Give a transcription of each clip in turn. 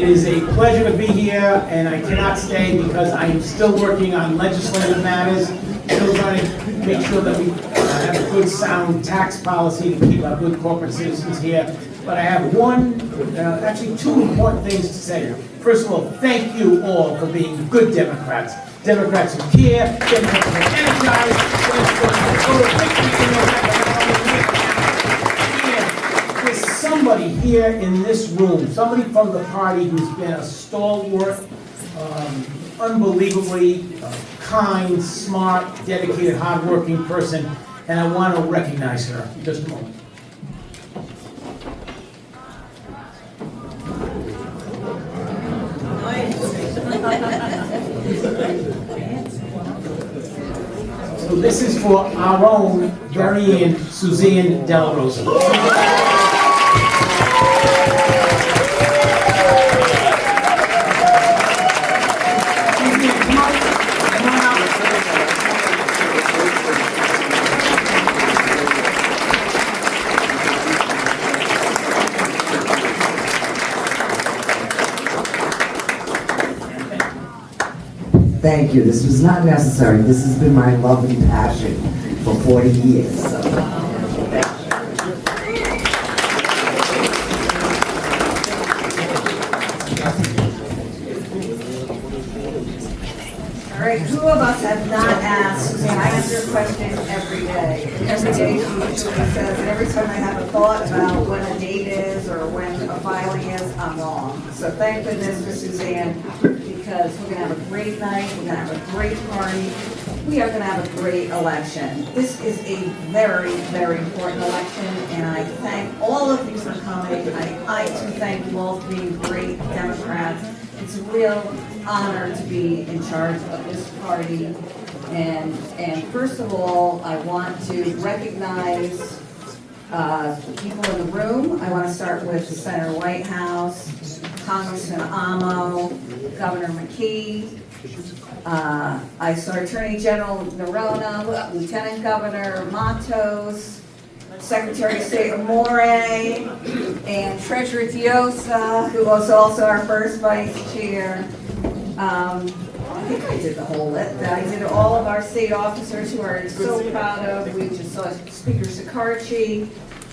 is a pleasure to be here, and I cannot stay because I am still working on legislative matters, still trying to make sure that we have a good, sound tax policy to keep our good corporate citizens here. But I have actually two important things to say. First of all, thank you all for being good Democrats. Democrats who care, Democrats who are energized, there's somebody here in this room, somebody from the party who's been a stalwart, unbelievably kind, smart, dedicated, hardworking person, and I want to recognize her in just a moment. So this is for our own very own Suzanne Della Rosa. Thank you. This was not necessary. This has been my love and passion for 40 years. So. All right, who of us have not asked, Suzanne, I answer a question every day. Every day she says, and every time I have a thought about when a date is or when a filing is, I'm wrong. So thank goodness for Suzanne, because we're going to have a great night, we're going to have a great party, we are going to have a great election. This is a very, very important election, and I thank all of you for coming. I too thank you all for being great Democrats. It's a real honor to be in charge of this party. And first of all, I want to recognize the people in the room. I want to start with Senator Whitehouse, Congressman Amo, Governor McKee. I saw Attorney General Noronha, Lieutenant Governor Matos, Secretary of State Amore, and Treasurer Diosa, who was also our first vice chair. I think I did the whole list. I did all of our state officers who are so proud of. We just saw Speaker Sicarci.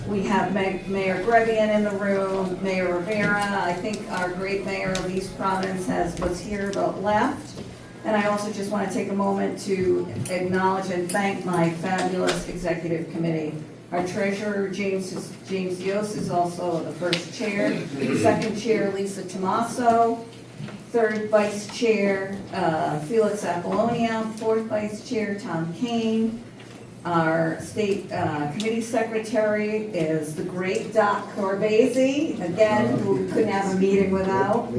We have Mayor Grebian in the room, Mayor Rivera. I think our great mayor of East Providence was here but left. And I also just want to take a moment to acknowledge and thank my fabulous executive committee. Our treasurer, James Yost, is also the first chair. Second chair, Lisa Tomaso. Third vice chair, Felix Apollonia. Fourth vice chair, Tom Kane. Our state committee secretary is the great Doc Corbasi, again, who we couldn't have a meeting without.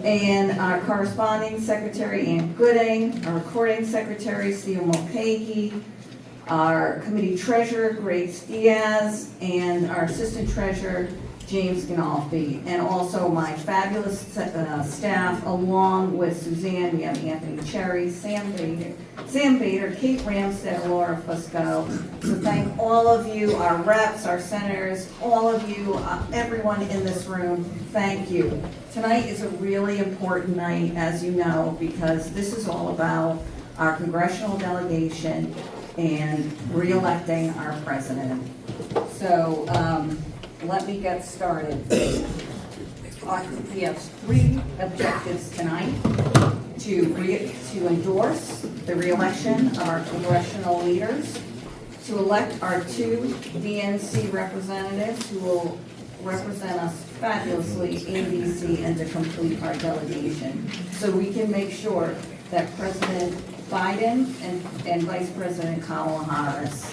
And our corresponding secretary, Ann Gooding. Our recording secretary, Steve Mulcahy. Our committee treasurer, Grace Diaz. And our assistant treasurer, James Ganolfi, and also my fabulous staff, along with Suzanne. We have Anthony Cherry, Sam Bader, Kate Ramstead, Laura Fusco. So thank all of you, our reps, our senators, all of you, everyone in this room, thank you. Tonight is a really important night, as you know, because this is all about our congressional delegation and re-electing our president. So, let me get started. We have three objectives tonight: to endorse the re-election of our congressional leaders, to elect our two DNC representatives who will represent us fabulously in DC, and to complete our delegation so we can make sure that President Biden and Vice President Kamala Harris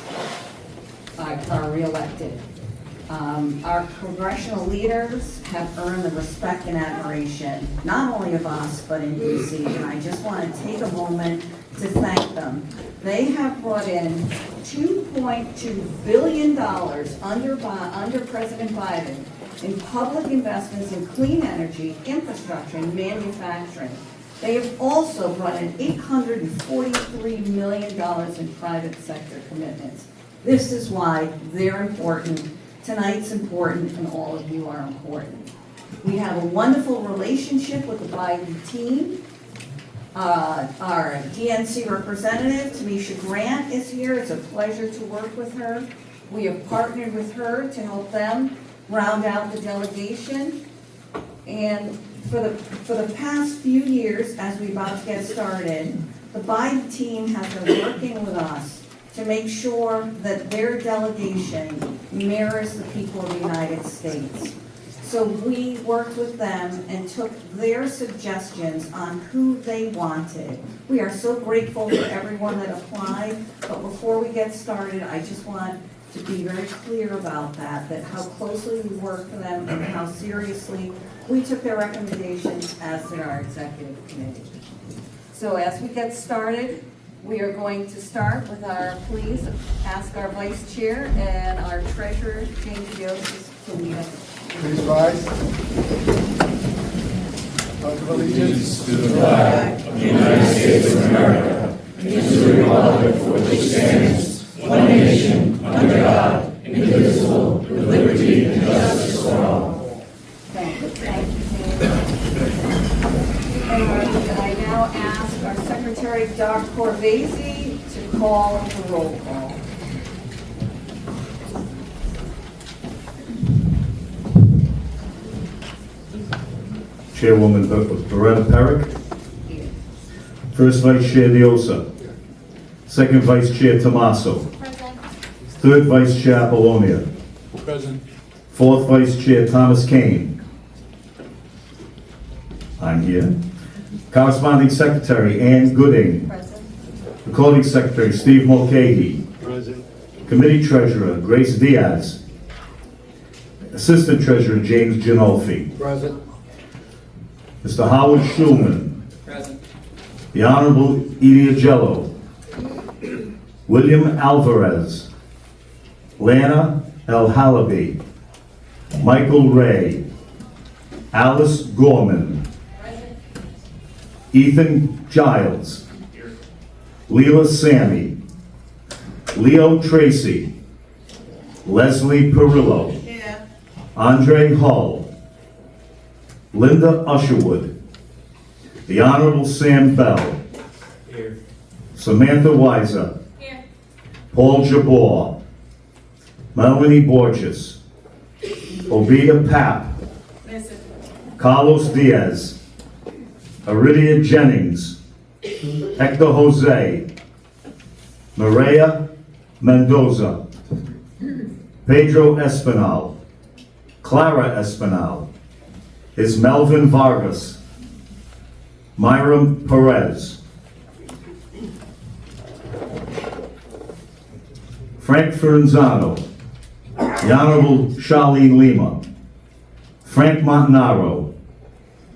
are re-elected. Our congressional leaders have earned the respect and admiration, not only of us, but in DC, and I just want to take a moment to thank them. They have brought in $2.2 billion under President Biden in public investments in clean energy, infrastructure, and manufacturing. They have also brought in $843 million in private sector commitments. This is why they're important. Tonight's important, and all of you are important. We have a wonderful relationship with the Biden team. Our DNC representative, Tamisha Grant, is here. It's a pleasure to work with her. We have partnered with her to help them round out the delegation. And for the past few years, as we're about to get started, the Biden team has been working with us to make sure that their delegation mirrors the people of the United States. So we worked with them and took their suggestions on who they wanted. We are so grateful for everyone that applied, but before we get started, I just want to be very clear about that how closely we worked with them and how seriously we took their recommendations, as did our executive committee. So as we get started, we are going to start with please ask our vice chair and our treasurer, James Joseph, to lead us. Please rise. Pledge of allegiance to the flag of the United States of America and to the republic for which it stands, one nation, under God, indivisible, with liberty and justice for all. Thank you, James. And I now ask our secretary, Dr. Corvese, to call the roll call. Chairwoman Beretta Perrick. First Vice Chair Diosa. Second Vice Chair Tomaso. Present. Third Vice Chair Apollonia. Present. Fourth Vice Chair Thomas Kane. I'm here. Corresponding Secretary Ann Gooding. Present. Recording Secretary Steve Mulcahy. Present. Committee Treasurer Grace Diaz. Assistant Treasurer James Ginolfi. Present. Mr. Howard Schulman. Present. The Honorable Edie Agello. William Alvarez. Lana El Halaby. Michael Ray. Alice Gorman. Ethan Giles. Leela Sammy. Leo Tracy. Leslie Perillo. Yeah. Andre Hull. Linda Usherwood. The Honorable Sam Bell. Here. Samantha Weiser. Here. Paul Jabor. Melanie Borges. Obida Papp. Present. Carlos Diaz. Aridia Jennings. Hector Jose. Maria Mendoza. Pedro Espinal. Clara Espinal. Is Melvin Vargas. Myram Perez. Frank Ferranzano. The Honorable Charlene Lima. Frank Montanaro.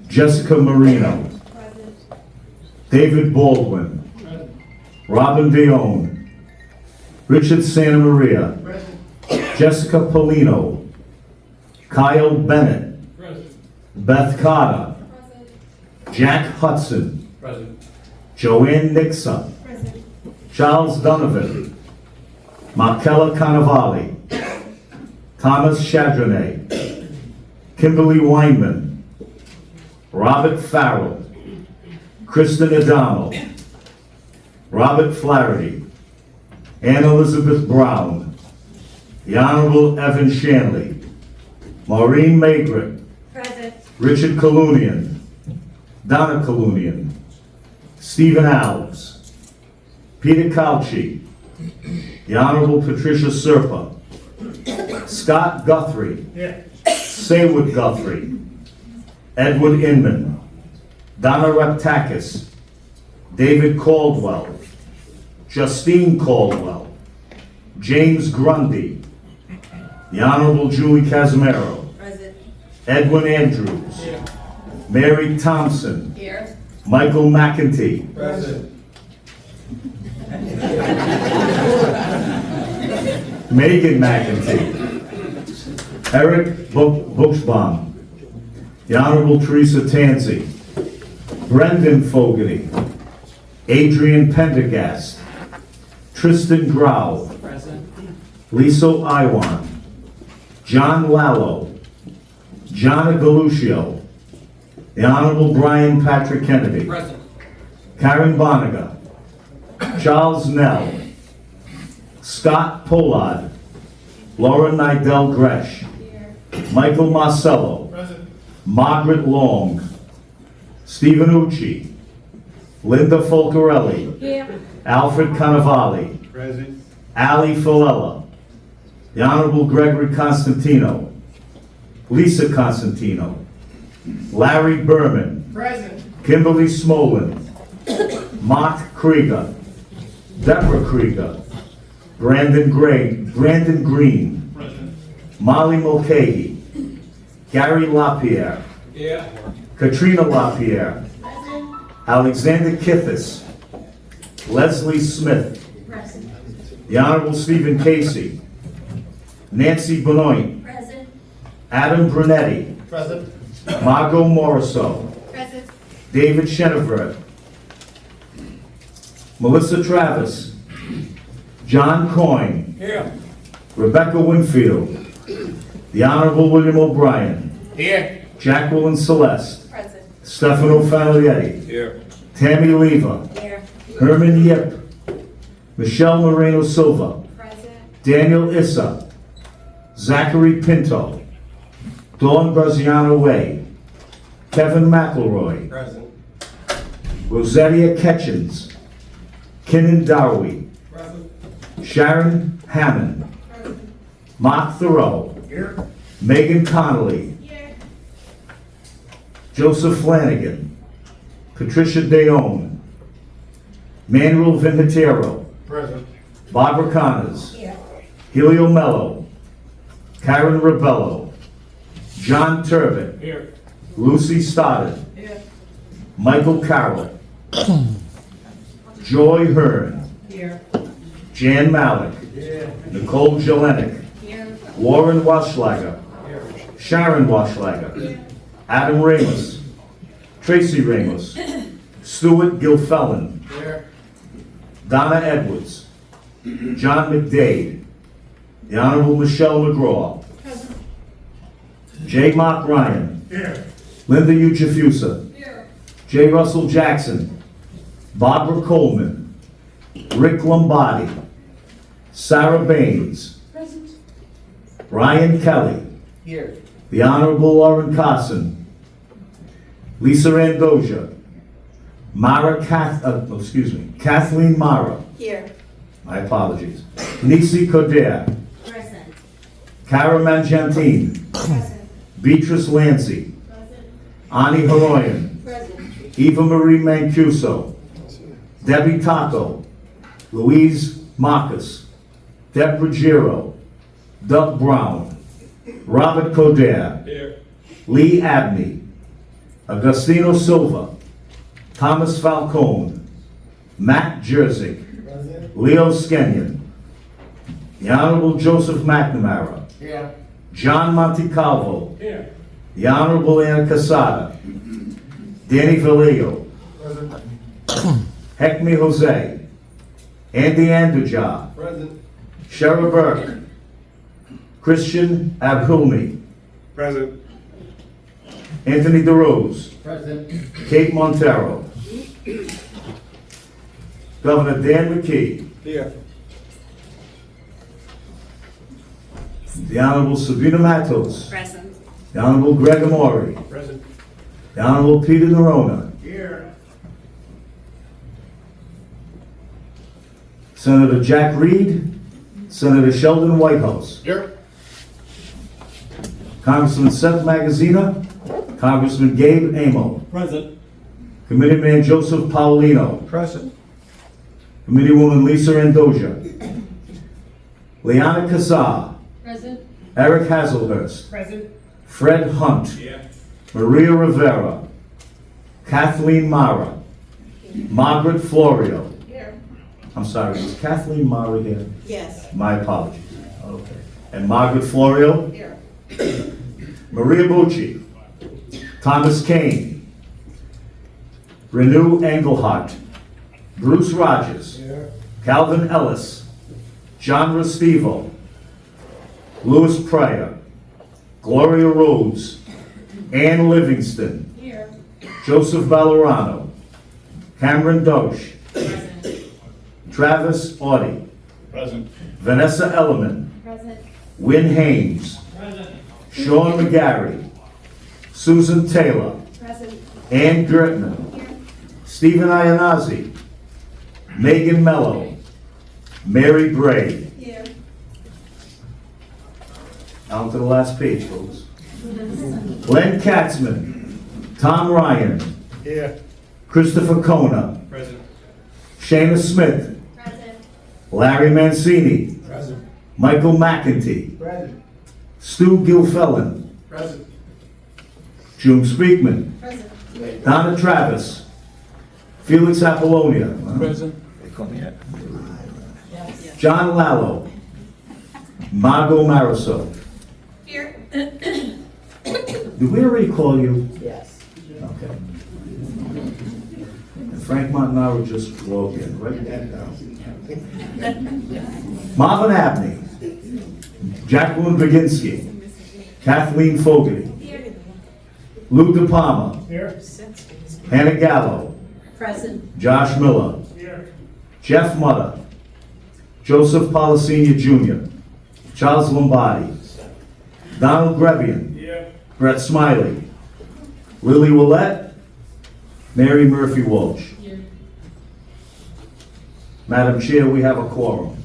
Jessica Marino. David Baldwin. Robin Dione. Richard Santa Maria. Jessica Polino. Kyle Bennett. Beth Carter. Jack Hudson. Present. Joanne Nixa. Charles Donovan. Markella Cannavale. Thomas Chadronay. Kimberly Weinman. Robert Farrell. Kristen Adamo. Robert Flaherty. Ann Elizabeth Brown. The Honorable Evan Shanley. Maureen Maigret. Present. Richard Kalunian. Donna Kalunian. Stephen Alves. Peter Calci. The Honorable Patricia Serpa. Scott Guthrie. Saywood Guthrie. Edward Inman. Donna Reptakis. David Caldwell. Justine Caldwell. James Grundy. The Honorable Julie Casimiro. Present. Edwin Andrews. Mary Thompson. Here. Michael McEntee. Present. Megan McEntee. Eric Buchsbaum. The Honorable Teresa Tansey. Brendan Fogarty. Adrian Pendergast. Tristan Grau. Lisa Iwan. John Lallo. John Galuccio. The Honorable Brian Patrick Kennedy. Present. Karen Boniger. Charles Nell. Scott Pollard. Laura Nidell Gresh. Michael Marcello. Present. Margaret Long. Stephen Ucci. Linda Folcarelli. Here. Alfred Cannavale. Present. Ali Filella. The Honorable Gregory Constantino. Lisa Constantino. Larry Berman. Present. Kimberly Smolin. Mark Krieger. Deborah Krieger. Brandon Green. Present. Molly Mulcahy. Gary LaPierre. Yeah. Katrina LaPierre. Alexander Kithis. Leslie Smith. The Honorable Stephen Casey. Nancy Benoit. Present. Adam Brunetti. Present. Margot Morisseau. Present. David Chenevert. Melissa Travis. John Coyne. Here. Rebecca Winfield. The Honorable William O'Brien. Here. Jacqueline Celeste. Present. Stefano Fanelietti. Here. Tammy Leva. Here. Herman Yip. Michelle Moreno Silva. Present. Daniel Issa. Zachary Pinto. Dawn Graziano Way. Kevin McElroy. Present. Rosetia Ketchens. Kinnan Dowie. Present. Sharon Hammond. Mark Thoreau. Here. Megan Connolly. Here. Joseph Flanagan. Patricia Deone. Manuel Vinatiero. Present. Barbara Connors. Here. Helio Mello. Karen Rebello. John Turbot. Here. Lucy Stoddard. Here. Michael Carroll. Joy Hearn. Here. Jan Malik. Yeah. Nicole Jelinek. Here. Warren Waschlager. Here. Sharon Waschlager. Adam Ramos. Tracy Ramos. Stuart Gilfellen. Here. Donna Edwards. John McDade. The Honorable Michelle McGraw. Present. J. Mark Ryan. Here. Linda Uchifusa. Here. J. Russell Jackson. Barbara Coleman. Rick Lombardi. Sarah Baines. Present. Ryan Kelly. Here. The Honorable Lauren Carson. Lisa Andoja. Kathleen Mara. Here. My apologies. Nisi Coder. Present. Cara Mangiantine. Present. Beatrice Lancy. Present. Ani Haroyan. Present. Eva Marie Mancuso. Debbie Taco. Louise Marcus. Deb Ruggiero. Doug Brown. Robert Coder. Here. Lee Abney. Agustino Silva. Thomas Falcone. Matt Jerzik. Present. Leo Skenyon. The Honorable Joseph McNamara. Here. John Montecalvo. Here. The Honorable Anna Casada. Danny Vallejo. Present. Hecme Jose. Andy Andujar. Present. Shara Burke. Christian Abhulmi. Present. Anthony DeRose. Present. Kate Montero. Governor Dan McKee. Here. The Honorable Sabina Matos. Present. The Honorable Greg Amori. Present. The Honorable Peter Nerona. Here. Senator Jack Reed. Senator Sheldon Whitehouse. Here. Congressman Seth Magaziner. Congressman Gabe Amo. Present. Committeeman Joseph Paulino. Present. Committeewoman Lisa Andoja. Liana Kazar. Present. Eric Hazelhurst. Present. Fred Hunt. Yeah. Maria Rivera. Kathleen Mara. Margaret Florio. Here. I'm sorry, is Kathleen Mara here? Yes. My apologies. Okay. And Margaret Florio. Here. Maria Bucci. Thomas Kane. Renew Engelhardt. Bruce Rogers. Here. Calvin Ellis. John Restivo. Louis Pryor. Gloria Rhodes. Ann Livingston. Here. Joseph Ballerano. Cameron Dosh. Travis Audie. Present. Vanessa Ellerman. Present. Wynn Haynes. Sean McGarry. Susan Taylor. Present. Ann Gertman. Here. Stephen Ianazzi. Megan Mello. Mary Bray. Here. On to the last page, folks. Len Katzman. Tom Ryan. Here. Christopher Kona. Present. Shayna Smith. Present. Larry Mancini. Present. Michael McEntee. Present. Stu Gilfellen. Present. June Speakman. Present. Donna Travis. Felix Apollonia. Present. John Lallo. Margot Marisol. Here. Did we already call you? Yes. Okay. And Frank Montanaro just wrote in. Write that down. Marvin Abney. Jacqueline Baginski. Kathleen Fogarty. Here. Lou De Palma. Here. Hannah Gallo. Present. Josh Miller. Here. Jeff Mutter. Joseph Policina Jr. Charles Lombardi. Donald Grevian. Here. Brett Smiley. Lily Willett. Mary Murphy Walsh. Here. Madam Chair, we have a quorum.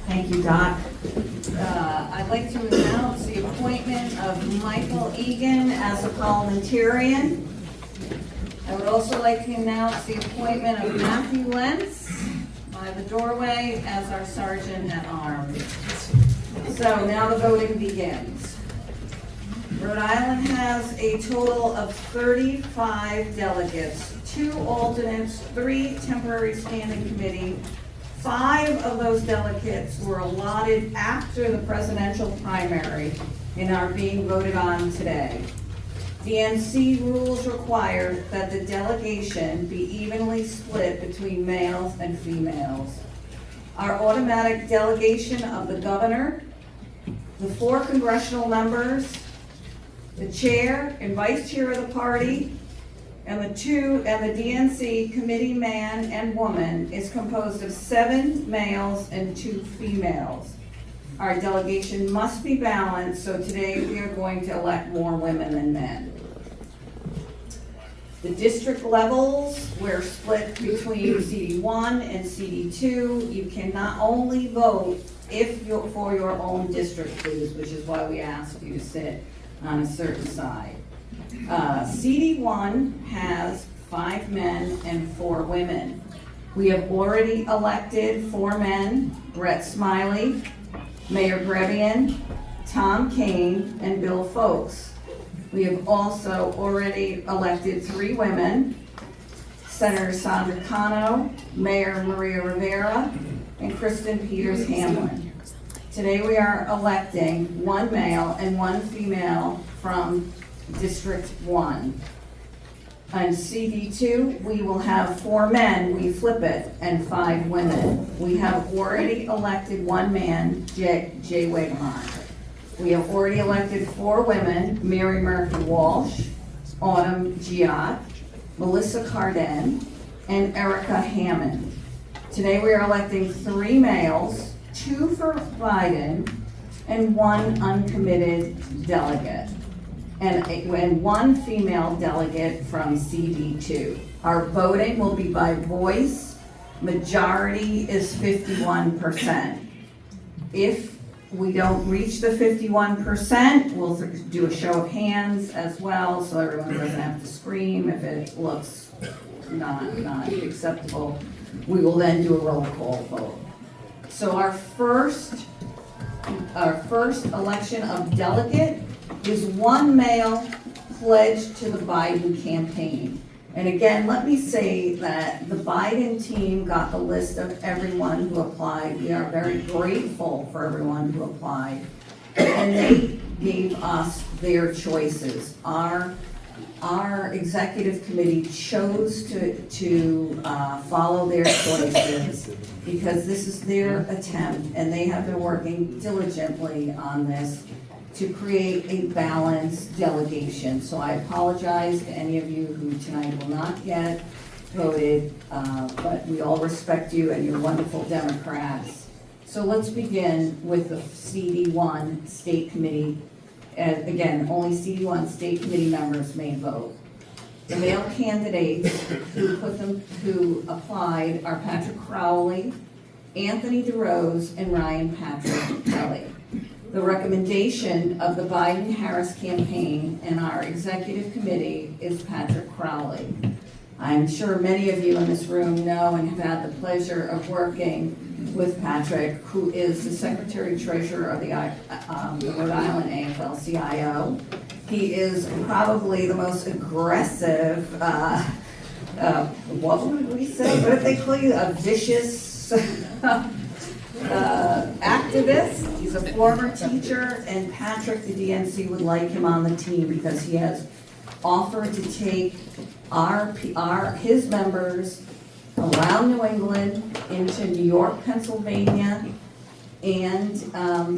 Thank you, Doc. I'd like to announce the appointment of Michael Egan as a parliamentarian. I would also like to announce the appointment of Matthew Lentz by the doorway as our sergeant at arms. So now the voting begins. Rhode Island has a total of 35 delegates, 2 alternates, 3 temporary standing committee. 5 of those delegates were allotted after the presidential primary and are being voted on today. DNC rules require that the delegation be evenly split between males and females. Our automatic delegation of the governor, the 4 congressional members, the chair and vice chair of the party, and the DNC committee man and woman is composed of 7 males and 2 females. Our delegation must be balanced, so today we are going to elect more women than men. The district levels, we're split between CD1 and CD2. You can not only vote if you're for your own district, please, which is why we asked you to sit on a certain side. CD1 has 5 men and 4 women. We have already elected 4 men, Brett Smiley, Mayor Grevian, Tom Kane, and Bill Folks. We have also already elected 3 women, Senator Sandra Cano, Mayor Maria Rivera, and Kristen Peters Hamlin. Today we are electing 1 male and 1 female from District 1. On CD2, we will have 4 men, we flip it, and 5 women. We have already elected 1 man, Jay Wagemont. We have already elected 4 women, Mary Murphy Walsh, Autumn Giat, Melissa Carden, and Erica Hammond. Today we are electing 3 males, 2 for Biden, and 1 uncommitted delegate, and 1 female delegate from CD2. Our voting will be by voice. Majority is 51%. If we don't reach the 51%, we'll do a show of hands as well, so everyone doesn't have to scream if it looks not acceptable. We will then do a roll call vote. So our first election of delegate is 1 male pledged to the Biden campaign. And again, let me say that the Biden team got the list of everyone who applied. We are very grateful for everyone who applied. And they gave us their choices. Our our executive committee chose to follow their choices because this is their attempt, and they have been working diligently on this to create a balanced delegation. So I apologize to any of you who tonight will not get voted, but we all respect you and you're wonderful Democrats. So let's begin with the CD1 State Committee. Again, only CD1 State Committee members may vote. The male candidates who applied are Patrick Crowley, Anthony DeRose, and Ryan Patrick Kelly. The recommendation of the Biden-Harris campaign and our executive committee is Patrick Crowley. I'm sure many of you in this room know and have had the pleasure of working with Patrick, who is the Secretary-Treasurer of the Rhode Island AFL-CIO. He is probably the most aggressive, what would we say? What if they call you a vicious activist? He's a former teacher, and Patrick, the DNC, would like him on the team because he has offered to take his members around New England into New York, Pennsylvania, and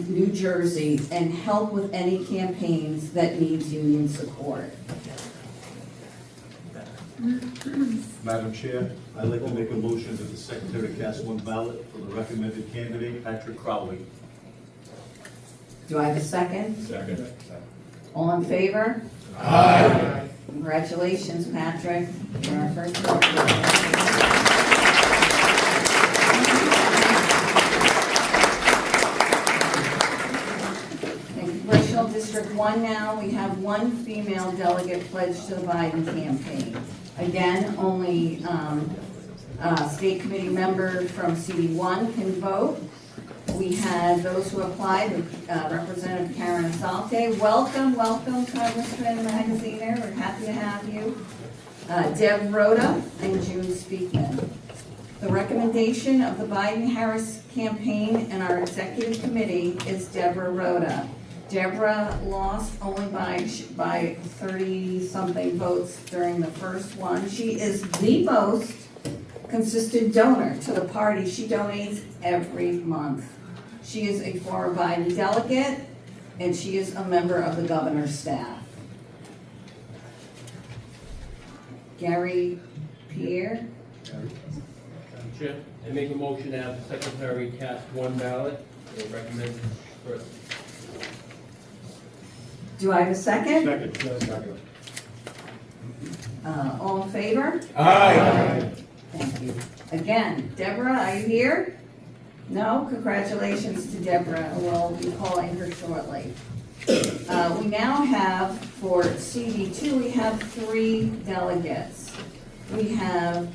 New Jersey, and help with any campaigns that needs union support. Madam Chair, I'd like to make a motion that the Secretary cast one ballot for the recommended candidate, Patrick Crowley. Do I have a second? Second. All in favor? Aye. Congratulations, Patrick. You're our first vote. Congressional District 1 now, we have one female delegate pledged to the Biden campaign. Again, only state committee member from CD1 can vote. We had those who applied, Representative Karen Asalte. Welcome, Congressman Magaziner. We're happy to have you. Deb Rhode and June Speakman. The recommendation of the Biden-Harris campaign and our executive committee is Deborah Rhode. Deborah lost only by 30-something votes during the first one. She is the most consistent donor to the party. She donates every month. She is a former Biden delegate, and she is a member of the governor's staff. Gary Pierre. Madam Chair, I make a motion to have the secretary cast one ballot and recommend first. Do I have a second? Second. All in favor? Aye. Thank you. Again, Deborah, are you here? No? Congratulations to Deborah. We'll be calling her shortly. We now have, for CD2, we have 3 delegates. We have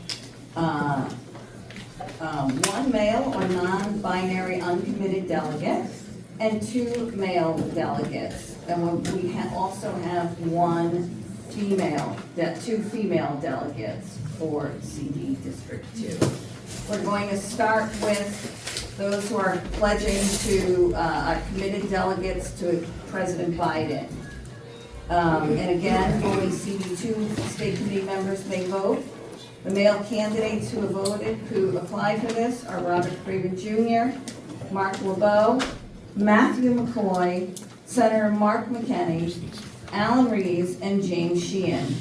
one male or non-binary uncommitted delegate and 2 male delegates. And we also have 2 female delegates for CD District 2. We're going to start with those who are pledging to committed delegates to President Biden. And again, only CD2 state committee members may vote. The male candidates who applied for this are Robert Craven Jr., Mark LeBeau, Matthew McCoy, Senator Mark McKinney, Alan Reeves, and James Sheehan.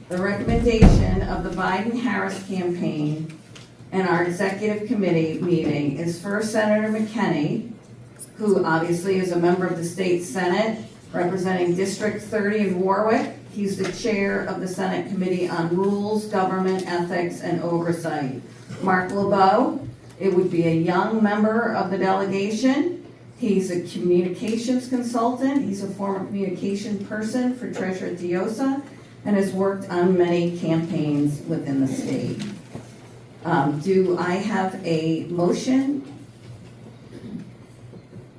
The recommendation of the Biden-Harris campaign and our executive committee meeting is first Senator McKinney, who obviously is a member of the state Senate representing District 30 in Warwick. He's the chair of the Senate Committee on Rules, Government, Ethics, and Oversight. Mark LeBeau, it would be a young member of the delegation. He's a communications consultant. He's a former communication person for Treasurer Diosa and has worked on many campaigns within the state. Do I have a motion?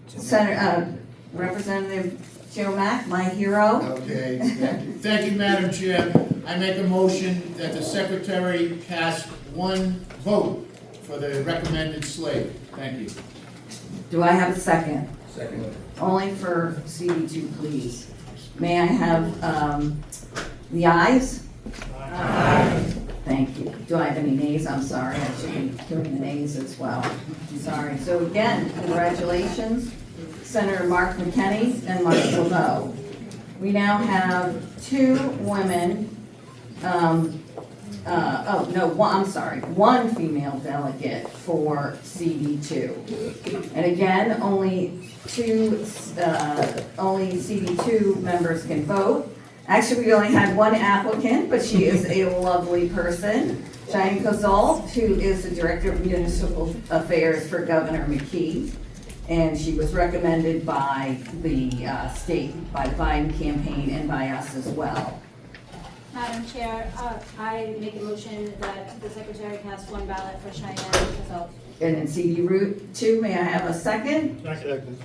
Senator, Representative Joe Mack, my hero. Okay, thank you, Madam Chair. I make a motion that the secretary cast one vote for the recommended slate. Thank you. Do I have a second? Second. Only for CD2, please. May I have The ayes? Aye. Thank you. Do I have any nays? I'm sorry, I should be doing the nays as well. I'm sorry. So again, congratulations, Senator Mark McKinney and Mark Laveau. We now have two women, one female delegate for CD2. And again, only CD2 members can vote. Actually, we only had one applicant, but she is a lovely person. Cheyenne Kozol, who is the Director of Municipal Affairs for Governor McKee. And she was recommended by the state, by the Biden campaign, and by us as well. Madam Chair, I make a motion that the secretary cast one ballot for Cheyenne Kozol. And in CD Route 2, may I have a second? Second.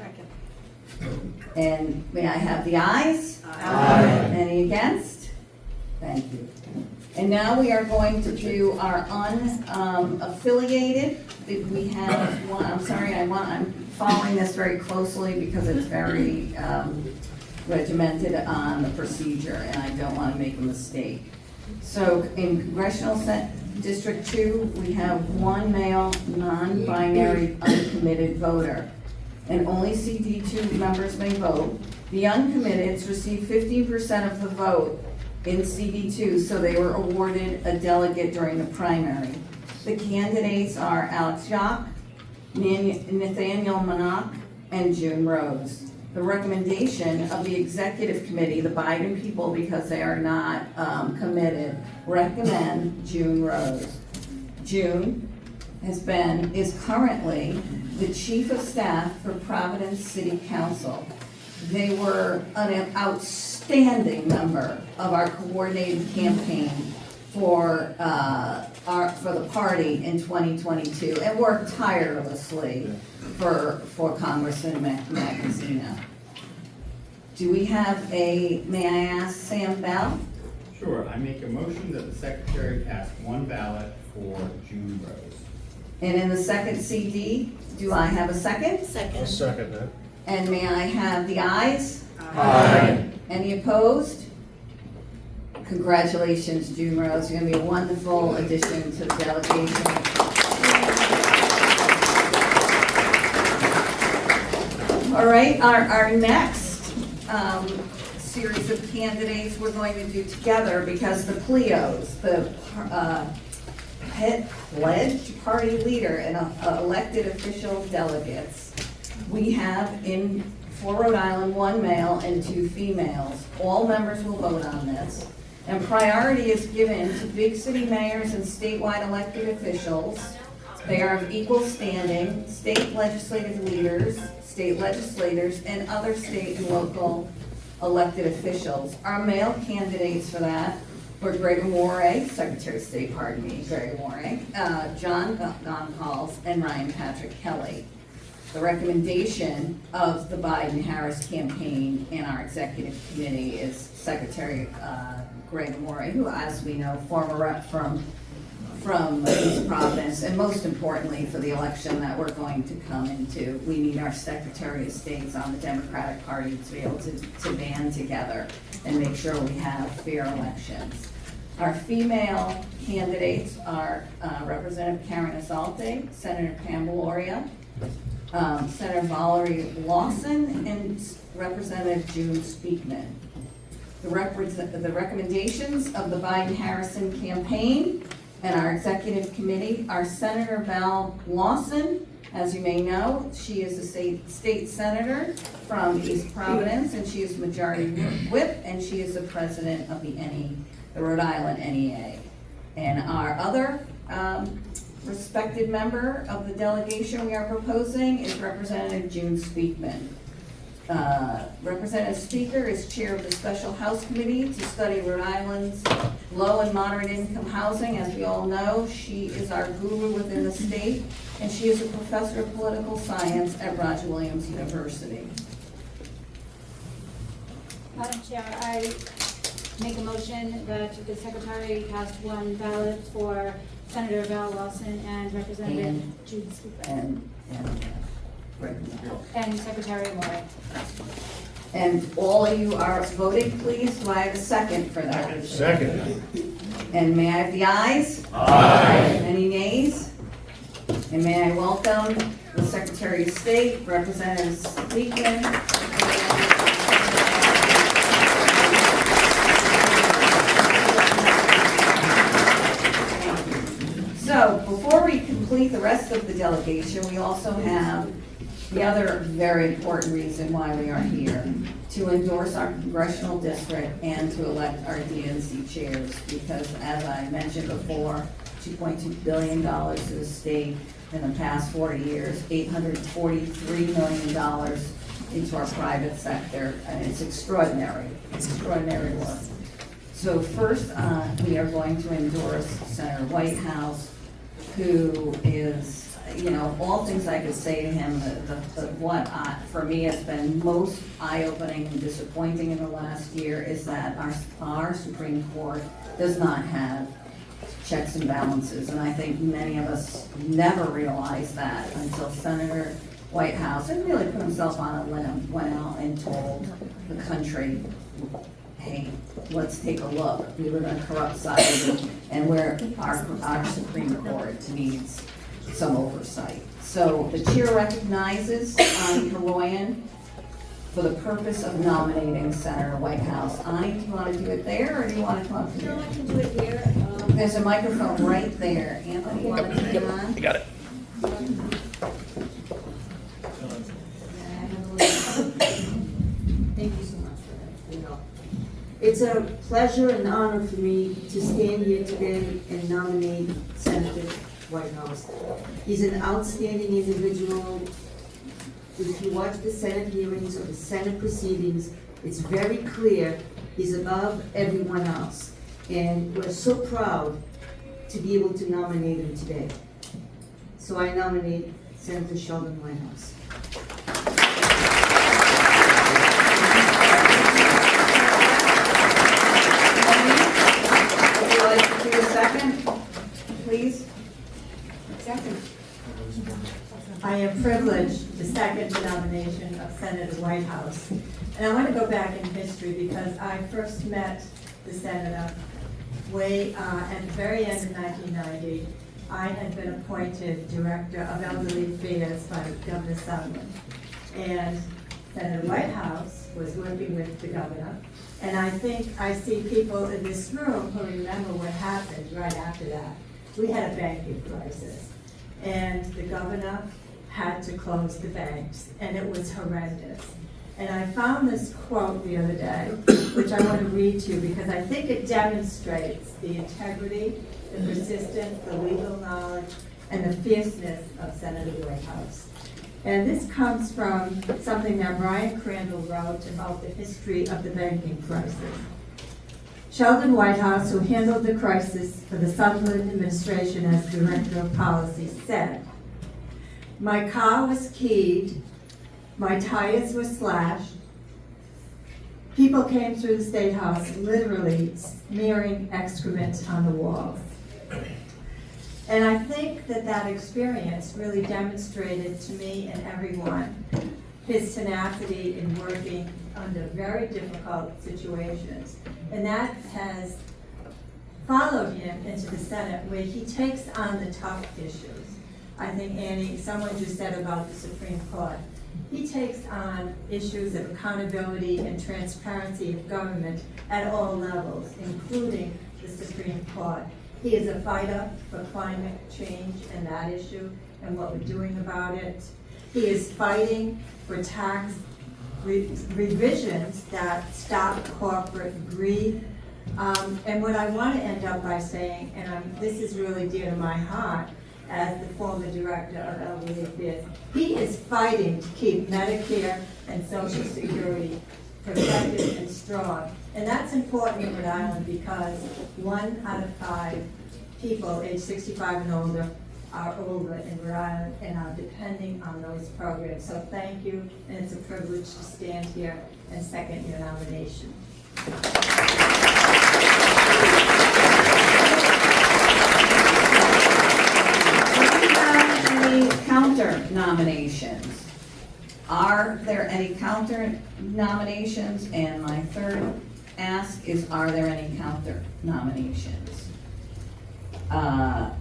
And may I have the ayes? Aye. Any against? Thank you. And now we are going to do our unaffiliated. We have one, I'm sorry, I'm following this very closely because it's very regimented on the procedure and I don't want to make a mistake. So in Congressional District 2, we have one male, non-binary, uncommitted voter. And only CD2 members may vote. The uncommitteds receive 15% of the vote in CD2, so they were awarded a delegate during the primary. The candidates are Alex Yock, Nathaniel Manock, and June Rose. The recommendation of the executive committee, the Biden people, because they are not committed, recommend June Rose. June is currently the Chief of Staff for Providence City Council. They were an outstanding member of our coordinated campaign for the party in 2022 and worked tirelessly for Congressman Magazino. Do we have may I ask Sam Bell? Sure, I make a motion that the secretary cast one ballot for June Rose. And in the second CD, do I have a second? Second. Second that. And may I have the ayes? Aye. Any opposed? Congratulations, June Rose. You're going to be a wonderful addition to the delegation. All right, our next series of candidates we're going to do together because the PLEOs, the pledged party leader and elected official delegates. We have for Rhode Island, one male and two females. All members will vote on this. And priority is given to big city mayors and statewide elected officials. They are of equal standing, state legislative leaders, state legislators, and other state and local elected officials. Our male candidates for that were Gregor Moray, Secretary of State, pardon me, Gregor Moray, John Goncalves, and Ryan Patrick Kelly. The recommendation of the Biden-Harris campaign and our executive committee is Secretary Gregor Moray, who, as we know, former rep from East Providence, and most importantly, for the election that we're going to come into, we need our Secretary of States on the Democratic Party to be able to band together and make sure we have fair elections. Our female candidates are Representative Karen Asalte, Senator Pam Valoria, Senator Valerie Lawson, and Representative June Speakman. The recommendations of the Biden-Harrison campaign and our executive committee are Senator Val Lawson. As you may know, she is a state senator from East Providence, and she is majority whip, and she is the president of the Rhode Island NEA. And our other respected member of the delegation we are proposing is Representative June Speakman. Representative Speaker is chair of the Special House Committee to study Rhode Island's low and moderate income housing. As we all know, she is our guru within the state, and she is a professor of political science at Roger Williams University. Madam Chair, I make a motion that the secretary cast one ballot for Senator Val Lawson and Representative Jude Speakman. And And Secretary Moore. And all of you are voting, please. Do I have a second for that? Second. And may I have the ayes? Aye. Any nays? And may I welcome the Secretary of State, Representative Speakman. So, before we complete the rest of the delegation, we also have the other very important reason why we are here, to endorse our congressional district and to elect our DNC chairs, because as I mentioned before, $2.2 billion to the state in the past 40 years, $843 million into our private sector, and it's extraordinary work. So first, we are going to endorse Senator Whitehouse, who is, all things I could say to him, what for me has been most eye-opening and disappointing in the last year is that our Supreme Court does not have checks and balances, and I think many of us never realized that until Senator Whitehouse, and really put himself on a limb, went out and told the country, hey, let's take a look. We live in a corrupt society, and where our Supreme Court needs some oversight. So the chair recognizes Hawaiian for the purpose of nominating Senator Whitehouse. Ani, do you want to do it there, or do you want to come up here? No, I can do it here. There's a microphone right there. Anthony, you want to turn it on? You got it. Thank you so much for that. It's a pleasure and honor for me to stand here today and nominate Senator Whitehouse. He's an outstanding individual. If you watch the Senate hearings or the Senate proceedings, it's very clear he's above everyone else. And we're so proud to be able to nominate him today. So I nominate Senator Sheldon Whitehouse. Would you like to do a second, please? Second. I am privileged to second the nomination of Senator Whitehouse. And I want to go back in history because I first met the senator way at the very end of 1990. I had been appointed Director of Elderly Affairs by Governor Sutherland. And Senator Whitehouse was working with the governor. And I think I see people in this room who remember what happened right after that. We had a banking crisis. And the governor had to close the banks, and it was horrendous. And I found this quote the other day, which I want to read to you because I think it demonstrates the integrity, the persistence, the legal knowledge, and the fierceness of Senator Whitehouse. And this comes from something that Brian Crandall wrote about the history of the banking crisis. Sheldon Whitehouse, who handled the crisis for the Sutherland administration as Director of Policy, said, "My car was keyed, my tires were slashed, people came through the State House literally smearing excrement on the walls." And I think that experience really demonstrated to me and everyone his tenacity in working under very difficult situations. And that has followed him into the Senate, where he takes on the tough issues. I think, Annie, someone just said about the Supreme Court. He takes on issues of accountability and transparency of government at all levels, including the Supreme Court. He is a fighter for climate change and that issue and what we're doing about it. He is fighting for tax revisions that stop corporate greed. And what I want to end up by saying, and this is really dear to my heart as the former Director of Elderly Affairs, he is fighting to keep Medicare and Social Security protected and strong. And that's important in Rhode Island because 1 out of 5 people aged 65 and older are older in Rhode Island and are depending on those programs. So thank you, and it's a privilege to stand here and second your nomination. Do we have any counter nominations? Are there any counter nominations? And my third ask is, are there any counter nominations? I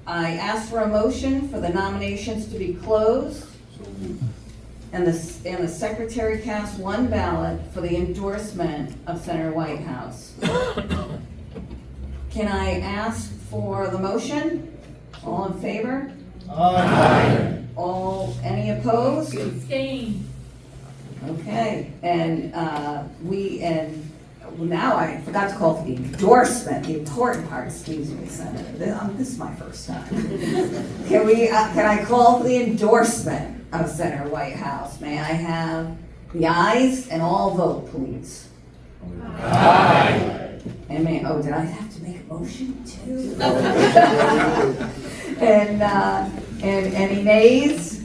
ask for a motion for the nominations to be closed. And the secretary cast one ballot for the endorsement of Senator Whitehouse. Can I ask for the motion? All in favor? Aye. Any opposed? Abstain. Okay, and now I forgot to call for the endorsement, the important part, excuse me, Senator. This is my first time. Can I call for the endorsement of Senator Whitehouse? May I have the ayes and all vote, please? Aye. And did I have to make a motion too? And any nays?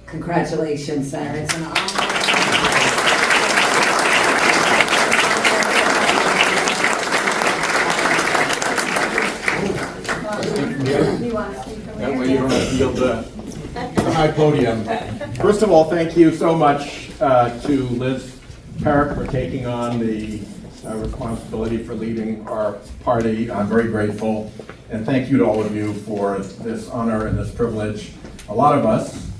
Congratulations, Senator, it's an honor. You want to speak from That there? way you don't have to yield the high podium. First of all, thank you so much to Liz Parrick for taking on the responsibility for leading our party. I'm very grateful. And thank you to all of you for this honor and this privilege. A lot of us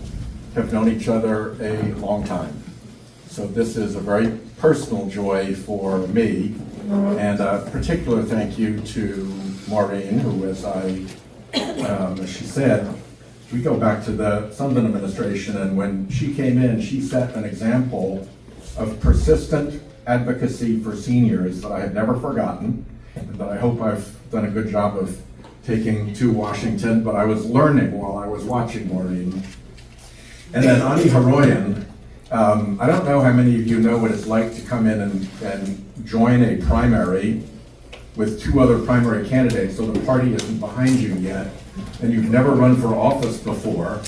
have known each other a long time. So this is a very personal joy for me. And a particular thank you to Maureen, who, as she said, we go back to the Sunderland administration, and when she came in, she set an example of persistent advocacy for seniors that I have never forgotten, and that I hope I've done a good job of taking to Washington, but I was learning while I was watching Maureen. And then Ani Haroyan, I don't know how many of you know what it's like to come in and join a primary with two other primary candidates, so the party isn't behind you yet, and you've never run for office before,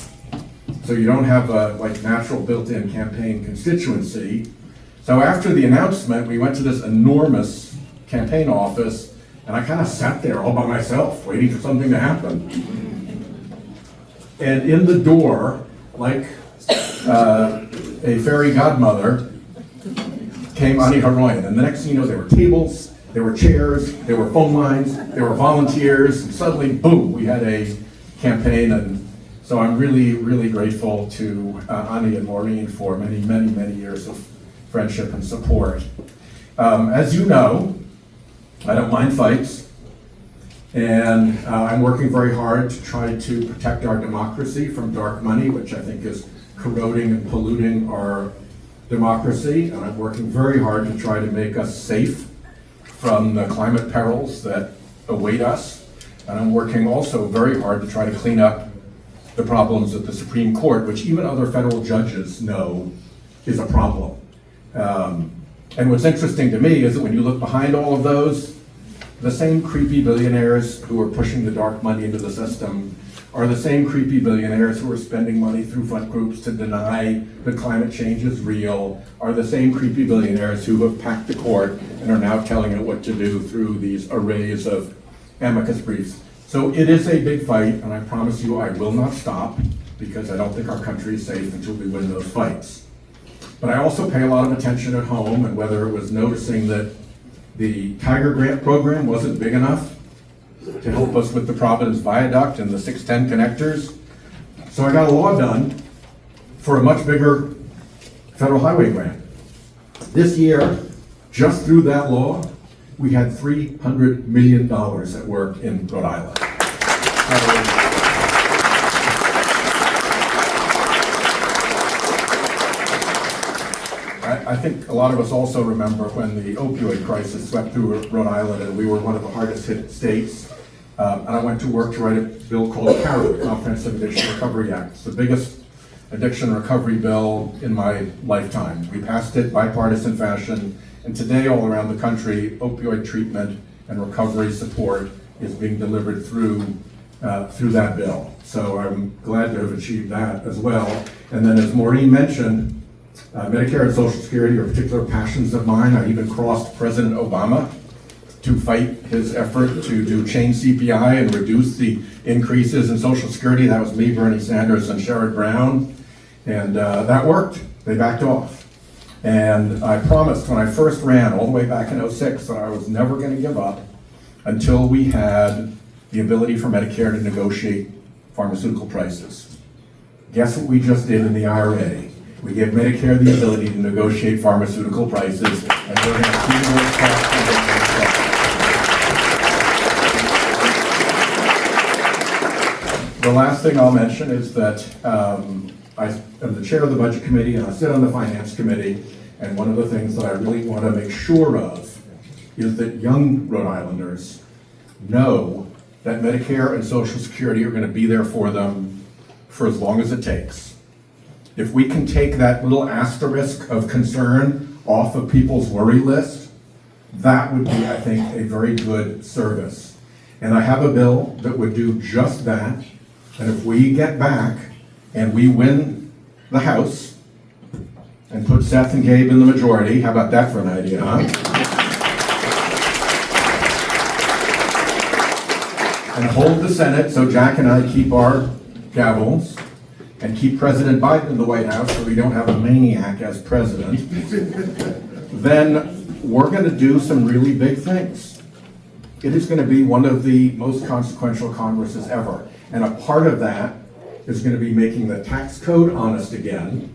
so you don't have a natural built-in campaign constituency. So after the announcement, we went to this enormous campaign office, and I kind of sat there all by myself, waiting for something to happen. And in the door, like a fairy godmother, came Ani Haroyan, and the next thing you know, there were tables, there were chairs, there were phone lines, there were volunteers, and suddenly, boom, we had a campaign. And so I'm really, really grateful to Ani and Maureen for many, many, many years of friendship and support. As you know, I don't mind fights, and I'm working very hard to try to protect our democracy from dark money, which I think is corroding and polluting our democracy, and I'm working very hard to try to make us safe from the climate perils that await us. And I'm working also very hard to try to clean up the problems at the Supreme Court, which even other federal judges know is a problem. And what's interesting to me is that when you look behind all of those, the same creepy billionaires who are pushing the dark money into the system are the same creepy billionaires who are spending money through front groups to deny that climate change is real, are the same creepy billionaires who have packed the court and are now telling it what to do through these arrays of amicus briefs. So it is a big fight, and I promise you I will not stop, because I don't think our country is safe until we win those fights. But I also pay a lot of attention at home, and whether it was noticing that the Tiger Grant program wasn't big enough to help us with the Providence Viaduct and the 610 connectors. So I got a law done for a much bigger federal highway grant. This year, just through that law, we had $300 million at work in Rhode Island. I think a lot of us also remember when the opioid crisis swept through Rhode Island, and we were one of the hardest hit states. And I went to work to write a bill called CARE, the Comprehensive Addiction Recovery Act. It's the biggest addiction recovery bill in my lifetime. We passed it bipartisan fashion, and today all around the country, opioid treatment and recovery support is being delivered through that bill. So I'm glad to have achieved that as well. And then, as Maureen mentioned, Medicare and Social Security are particular passions of mine. I even crossed President Obama to fight his effort to do change CPI and reduce the increases in Social Security. That was me, Bernie Sanders, and Sherrod Brown. And that worked. They backed off. And I promised when I first ran, all the way back in '06, that I was never going to give up until we had the ability for Medicare to negotiate pharmaceutical prices. Guess what we just did in the IRA? We gave Medicare the ability to negotiate pharmaceutical prices, and we're going to keep those costs under control. The last thing I'll mention is that I am the chair of the budget committee and I sit on the finance committee, and one of the things that I really want to make sure of is that young Rhode Islanders know that Medicare and Social Security are going to be there for them for as long as it takes. If we can take that little asterisk of concern off of people's worry list, that would be, I think, a very good service. And I have a bill that would do just that. And if we get back and we win the House and put Seth and Gabe in the majority, how about that for an idea, huh? And hold the Senate so Jack and I keep our gavels and keep President Biden in the White House so we don't have a maniac as president, then we're going to do some really big things. It is going to be one of the most consequential Congresses ever. And a part of that is going to be making the tax code honest again,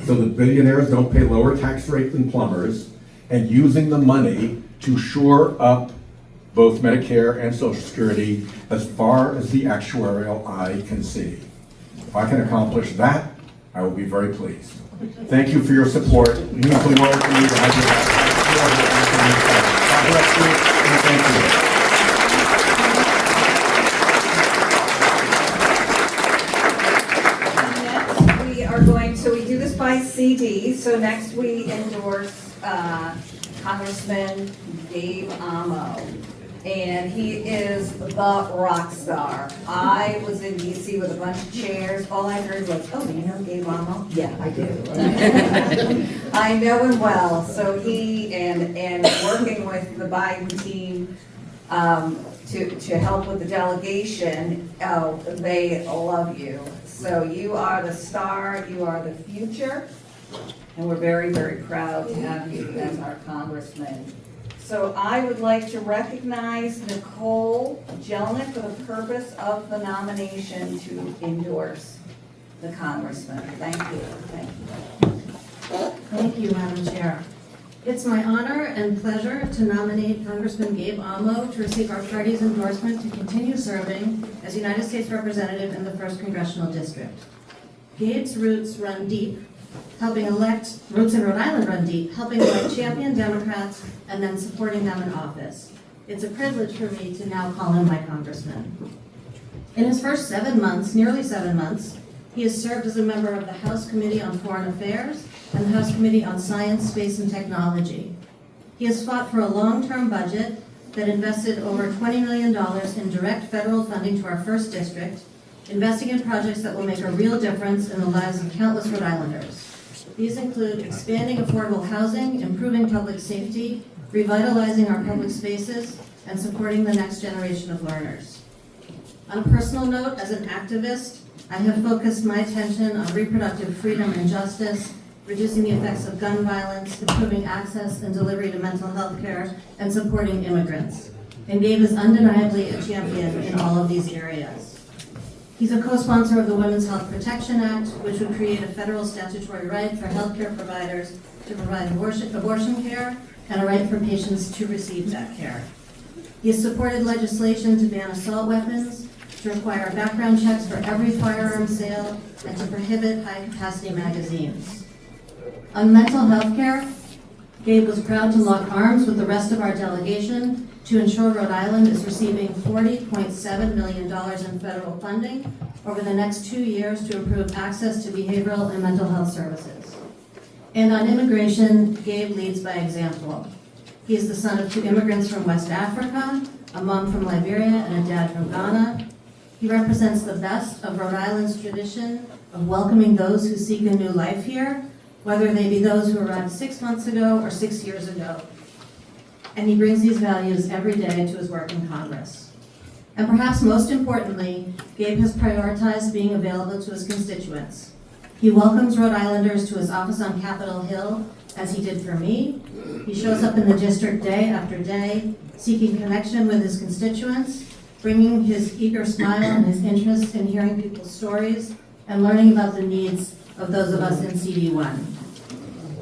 so that billionaires don't pay lower tax rate than plumbers, and using the money to shore up both Medicare and Social Security as far as the actuarial eye can see. If I can accomplish that, I will be very pleased. Thank you for your support. It means the world to me to have you back. God bless you, and thank you. So we do this by CD, so next we endorse Congressman Gabe Amo. And he is the rock star. I was in DC with a bunch of chairs. All I heard was, oh, you know Gabe Amo? Yeah, I do. I know him well. So he and working with the Biden team to help with the delegation, oh, they love you. So you are the star, you are the future, and we're very, very proud to have you as our congressman. So I would like to recognize Nicole Jelnick for the purpose of the nomination to endorse the congressman. Thank you. Thank you. Thank you, Madam Chair. It's my honor and pleasure to nominate Congressman Gabe Amo to receive our party's endorsement to continue serving as United States Representative in the 1st Congressional District. Gabe's roots in Rhode Island run deep, helping elect champion Democrats and then supporting them in office. It's a privilege for me to now call him my congressman. In his first 7 months, nearly 7 months, he has served as a member of the House Committee on Foreign Affairs and the House Committee on Science, Space, and Technology. He has fought for a long-term budget that invested over $20 million in direct federal funding to our 1st district, investing in projects that will make a real difference in the lives of countless Rhode Islanders. These include expanding affordable housing, improving public safety, revitalizing our public spaces, and supporting the next generation of learners. On a personal note, as an activist, I have focused my attention on reproductive freedom and justice, reducing the effects of gun violence, improving access and delivery to mental health care, and supporting immigrants. And Gabe is undeniably a champion in all of these areas. He's a co-sponsor of the Women's Health Protection Act, which would create a federal statutory right for healthcare providers to provide abortion care and a right for patients to receive that care. He has supported legislation to ban assault weapons, to require background checks for every firearm sale, and to prohibit high-capacity magazines. On mental health care, Gabe was proud to lock arms with the rest of our delegation to ensure Rhode Island is receiving $40.7 million in federal funding over the next 2 years to improve access to behavioral and mental health services. And on immigration, Gabe leads by example. He is the son of 2 immigrants from West Africa, a mom from Liberia and a dad from Ghana. He represents the best of Rhode Island's tradition of welcoming those who seek a new life here, whether they be those who arrived 6 months ago or 6 years ago. And he brings these values every day to his work in Congress. And perhaps most importantly, Gabe has prioritized being available to his constituents. He welcomes Rhode Islanders to his office on Capitol Hill, as he did for me. He shows up in the district day after day, seeking connection with his constituents, bringing his eager smile and his interest in hearing people's stories and learning about the needs of those of us in CD1.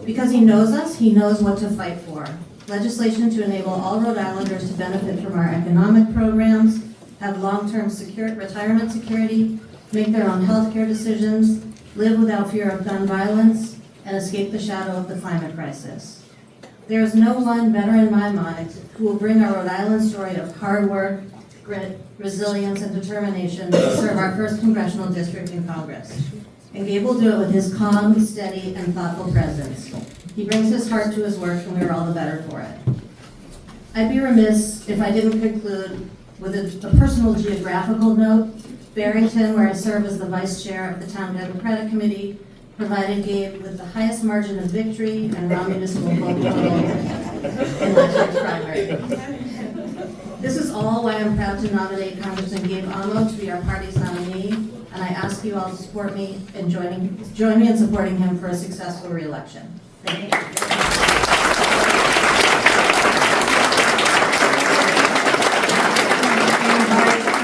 Because he knows us, he knows what to fight for. Legislation to enable all Rhode Islanders to benefit from our economic programs, have long-term retirement security, make their own health care decisions, live without fear of gun violence, and escape the shadow of the climate crisis. There is no one better in my mind who will bring our Rhode Island story of hard work, grit, resilience, and determination to serve our first congressional district in Congress. And Gabe will do it with his calm, steady, and thoughtful presence. He brings his heart to his work, and we are all the better for it. I'd be remiss if I didn't conclude with a personal geographical note. Barrington, where I serve as the vice chair of the Town Democratic Committee, provided Gabe with the highest margin of victory and raw municipal vote total in last year's primary. This is all why I'm proud to nominate Congressman Gabe Amo to be our party's nominee, and I ask you all to support me and join me in supporting him for a successful re-election. Thank you.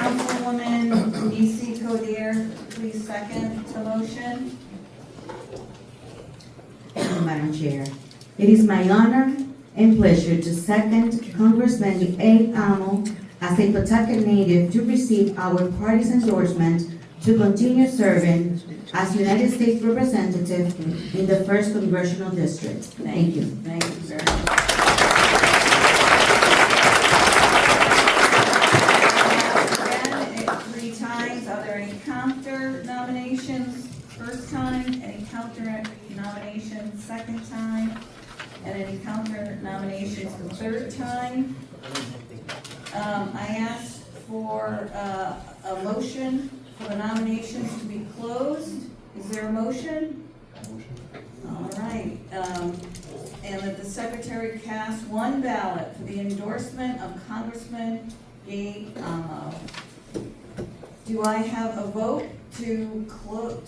Councilwoman Nisi Codier, please second the motion. Thank you, Madam Chair. It is my honor and pleasure to second Congressman A. Amo as a Pawtucket native to receive our party's endorsement to continue serving as United States Representative in the 1st Congressional District. Thank you. Thank you very much. Again, 3 times. Are there any counter nominations? First time, any counter nominations second time, and any counter nominations the third time? I asked for a motion for the nominations to be closed. Is there a motion? All right. And that the secretary cast 1 ballot for the endorsement of Congressman Gabe Amo. Do I have a vote to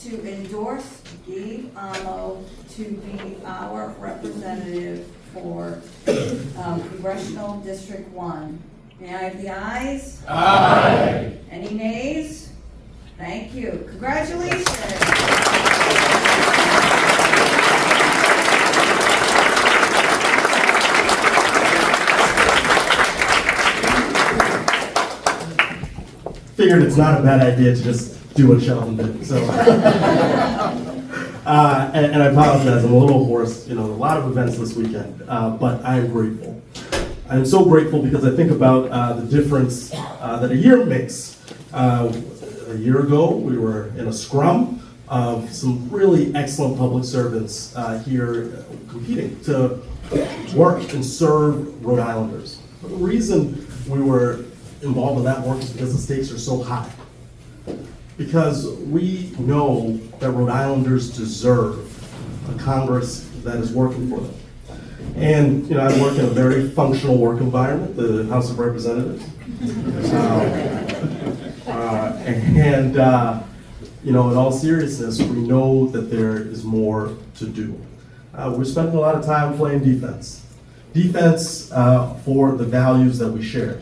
endorse Gabe Amo to be our representative for Congressional District 1? May I have the ayes? Aye. Any nays? Thank you. Congratulations. Figured it's not a bad idea to just do what Sheldon did. So, and I apologize, I'm a little hoarse. You know, a lot of events this weekend, but I am grateful. I am so grateful because I think about the difference that a year makes. A year ago, we were in a scrum of some really excellent public servants here competing to work and serve Rhode Islanders. But the reason we were involved in that work is because the stakes are so high. Because we know that Rhode Islanders deserve a Congress that is working for them. And, you know, I work in a very functional work environment, the House of Representatives. You know, in all seriousness, we know that there is more to do. We're spending a lot of time playing defense. Defense for the values that we share.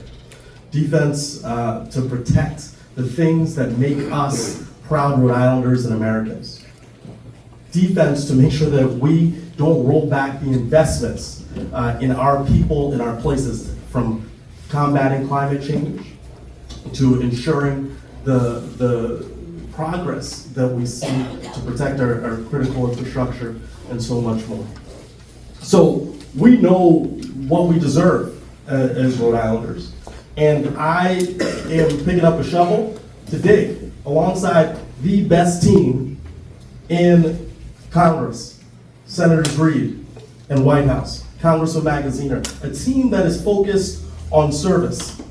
Defense to protect the things that make us proud Rhode Islanders and Americans. Defense to make sure that we don't roll back the investments in our people, in our places, from combating climate change to ensuring the progress that we see to protect our critical infrastructure and so much more. So we know what we deserve as Rhode Islanders. And I am picking up a shovel to dig alongside the best team in Congress, Senators Reid and White House, Congressman Magaziner, a team that is focused on service,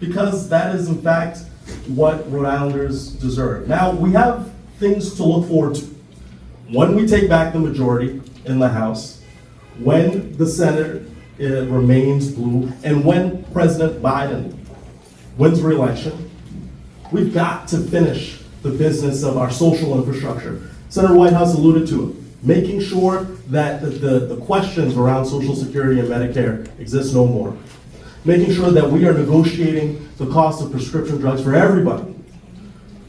because that is in fact what Rhode Islanders deserve. Now, we have things to look forward to. When we take back the majority in the House, when the Senate remains blue, and when President Biden wins re-election, we've got to finish the business of our social infrastructure, Senator Whitehouse alluded to it, making sure that the questions around Social Security and Medicare exist no more. Making sure that we are negotiating the cost of prescription drugs for everybody.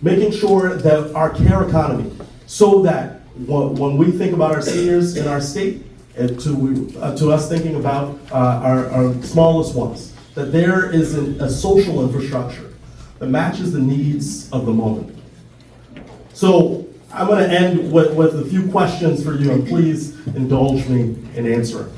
Making sure that our care economy, so that when we think about our seniors in our state, and to us thinking about our smallest ones, that there is a social infrastructure that matches the needs of the moment. So I'm going to end with a few questions for you, and please indulge me in answering.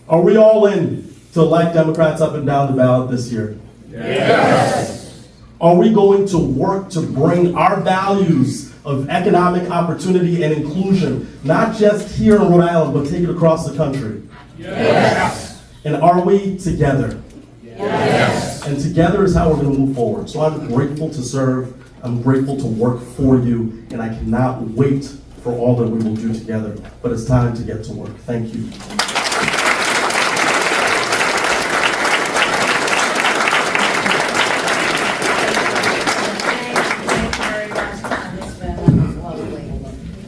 Are we all in to elect Democrats up and down the ballot this year? Yes. Are we going to work to bring our values of economic opportunity and inclusion, not just here in Rhode Island, but take it across the country? Yes. And are we together? Yes. And together is how we're going to move forward. So I'm grateful to serve. I'm grateful to work for you, and I cannot wait for all that we will do together. But it's time to get to work. Thank you.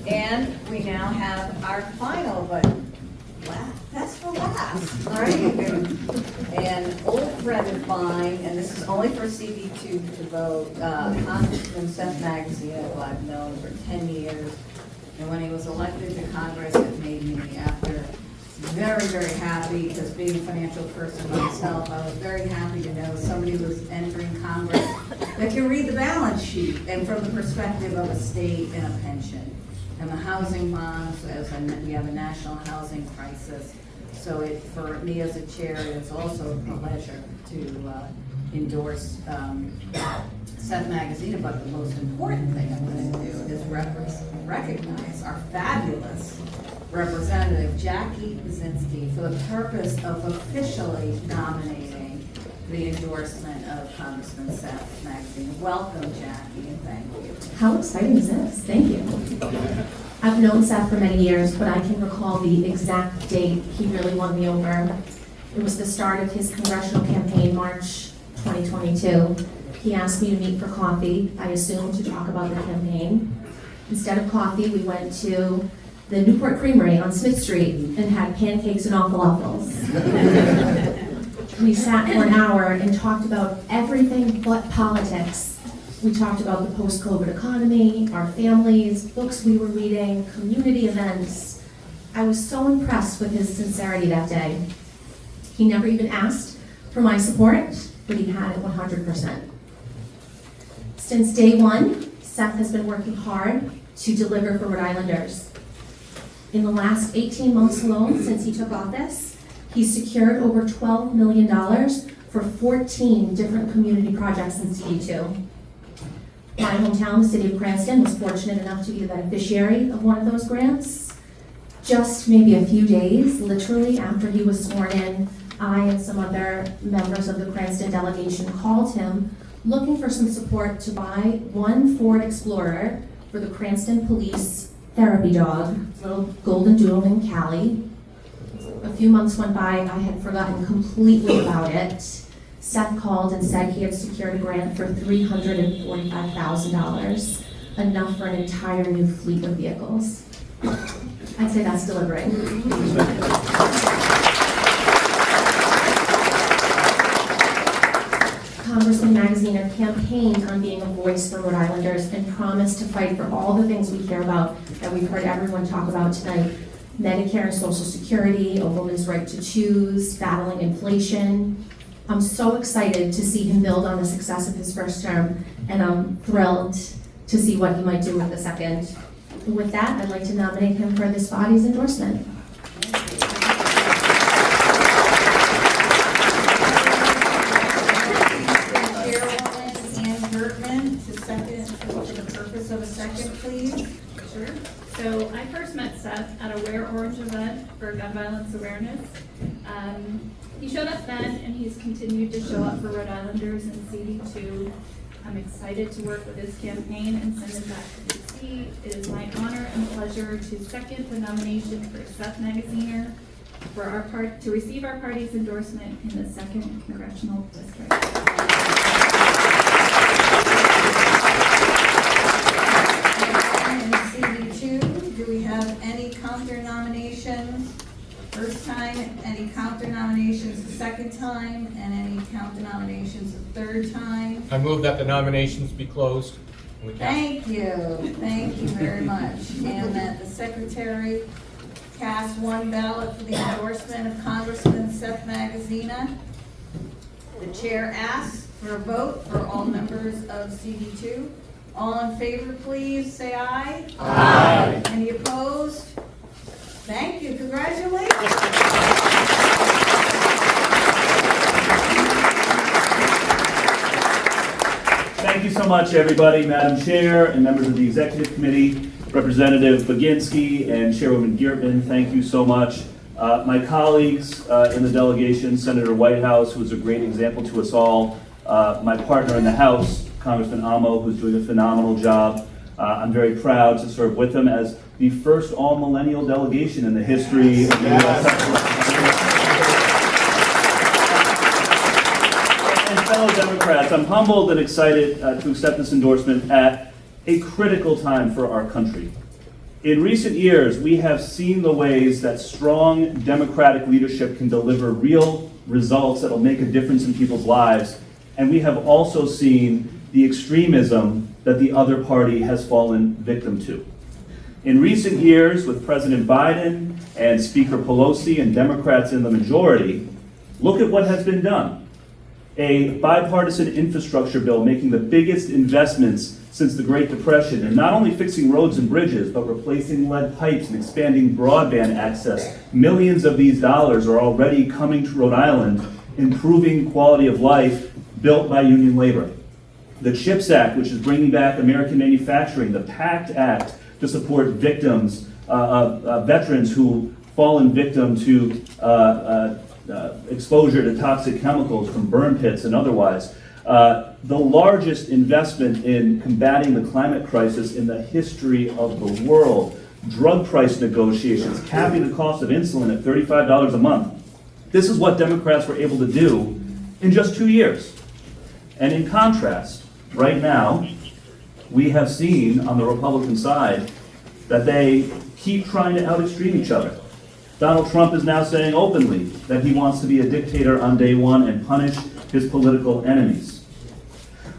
And we now have our final, but that's for last, all right? An old friend of mine, and this is only for CD2 to vote, Congressman Seth Magazine, who I've known for 10 years. And when he was elected to Congress, it made me, after very, very happy, because being a financial person myself, I was very happy to know somebody was entering Congress that can read the balance sheet, and from the perspective of a state and a pension. And the housing bonds, we have a national housing crisis. So for me as a chair, it's also a pleasure to endorse Seth Magazine. But the most important thing I'm going to do is recognize our fabulous Representative Jackie Bazinski for the purpose of officially nominating the endorsement of Congressman Seth Magazine. Welcome, Jackie, and thank you. How exciting is this? Thank you. I've known Seth for many years, but I can recall the exact date he really won me over. It was the start of his congressional campaign, March 2022. He asked me to meet for coffee, I assumed to talk about the campaign. Instead of coffee, we went to the Newport Creamery on Smith Street and had pancakes and waffles. We sat for an hour and talked about everything but politics. We talked about the post-COVID economy, our families, books we were reading, community events. I was so impressed with his sincerity that day. He never even asked for my support, but he had it 100%. Since day one, Seth has been working hard to deliver for Rhode Islanders. In the last 18 months alone, since he took office, he's secured over $12 million for 14 different community projects in CD2. My hometown, the city of Cranston, was fortunate enough to be the beneficiary of one of those grants. Just maybe a few days, literally after he was sworn in, I and some other members of the Cranston delegation called him looking for some support to buy one Ford Explorer for the Cranston Police therapy dog, little golden doodle named Callie. A few months went by, I had forgotten completely about it. Seth called and said he had secured a grant for $345,000, enough for an entire new fleet of vehicles. I'd say that's delivering. Congressman Magaziner campaigned on being a voice for Rhode Islanders and promised to fight for all the things we care about that we've heard everyone talk about tonight. Medicare and Social Security, a woman's right to choose, battling inflation. I'm so excited to see him build on the success of his first term, and I'm thrilled to see what he might do with the second. With that, I'd like to nominate him for this body's endorsement. Of a second, please. Sure. So I first met Seth at a Wear Orange event for gun violence awareness. He showed up then, and he's continued to show up for Rhode Islanders in CD2. I'm excited to work with his campaign and send him back to DC. It is my honor and pleasure to second the nomination for Seth Magaziner for our to receive our party's endorsement in the 2nd Congressional District. counter nominations? First time, any counter nominations the second time, and any counter nominations the third time? I move that the nominations be closed. Thank you very much. And that the secretary cast one ballot for the endorsement of Congressman Seth Magaziner. The chair asks for a vote for all members of CD2. All in favor, please say aye. Aye. Any opposed? Thank you, congratulations. Thank you so much, everybody, Madam Chair and members of the Executive Committee, Representative Baginski and Chairwoman Geertman, thank you so much. My colleagues in the delegation, Senator Whitehouse, who is a great example to us all, my partner in the House, Congressman Amo, who's doing a phenomenal job. I'm very proud to serve with him as the first all-millennial delegation in the history of the U.S. And fellow Democrats, I'm humbled and excited to accept this endorsement at a critical time for our country. In recent years, we have seen the ways that strong Democratic leadership can deliver real results that will make a difference in people's lives, and we have also seen the extremism that the other party has fallen victim to. In recent years, with President Biden and Speaker Pelosi and Democrats in the majority, look at what has been done. A bipartisan infrastructure bill making the biggest investments since the Great Depression, and not only fixing roads and bridges, but replacing lead pipes and expanding broadband access. Millions of these dollars are already coming to Rhode Island, improving quality of life built by union labor. The CHIPS Act, which is bringing back American manufacturing, the PACT Act to support victims, veterans who fallen victim to exposure to toxic chemicals from burn pits and otherwise. The largest investment in combating the climate crisis in the history of the world. Drug price negotiations, capping the cost of insulin at $35 a month. This is what Democrats were able to do in just 2 years. And in contrast, right now, we have seen on the Republican side that they keep trying to out-extreme each other. Donald Trump is now saying openly that he wants to be a dictator on day one and punish his political enemies.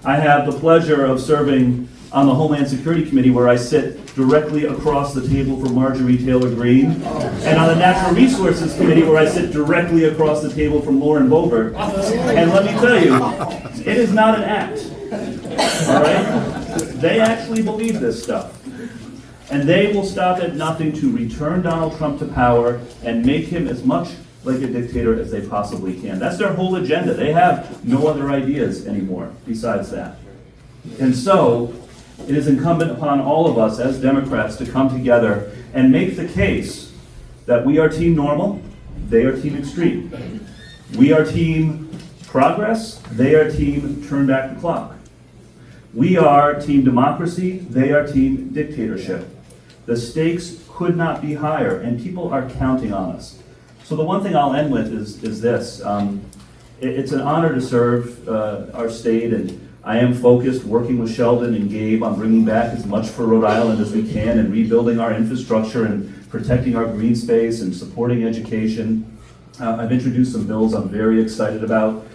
I have the pleasure of serving on the Homeland Security Committee, where I sit directly across the table from Marjorie Taylor Greene, and on the Natural Resources Committee, where I sit directly across the table from Lauren Boebert. And let me tell you, it is not an act, all right? They actually believe this stuff. And they will stop at nothing to return Donald Trump to power and make him as much like a dictator as they possibly can. That's their whole agenda. They have no other ideas anymore besides that. And so, it is incumbent upon all of us as Democrats to come together and make the case that we are Team Normal, they are Team Extreme. We are Team Progress, they are Team Turn Back the Clock. We are Team Democracy, they are Team Dictatorship. The stakes could not be higher, and people are counting on us. So the one thing I'll end with is this. It's an honor to serve our state, and I am focused, working with Sheldon and Gabe, on bringing back as much for Rhode Island as we can and rebuilding our infrastructure and protecting our green space and supporting education. I've introduced some bills I'm very excited about,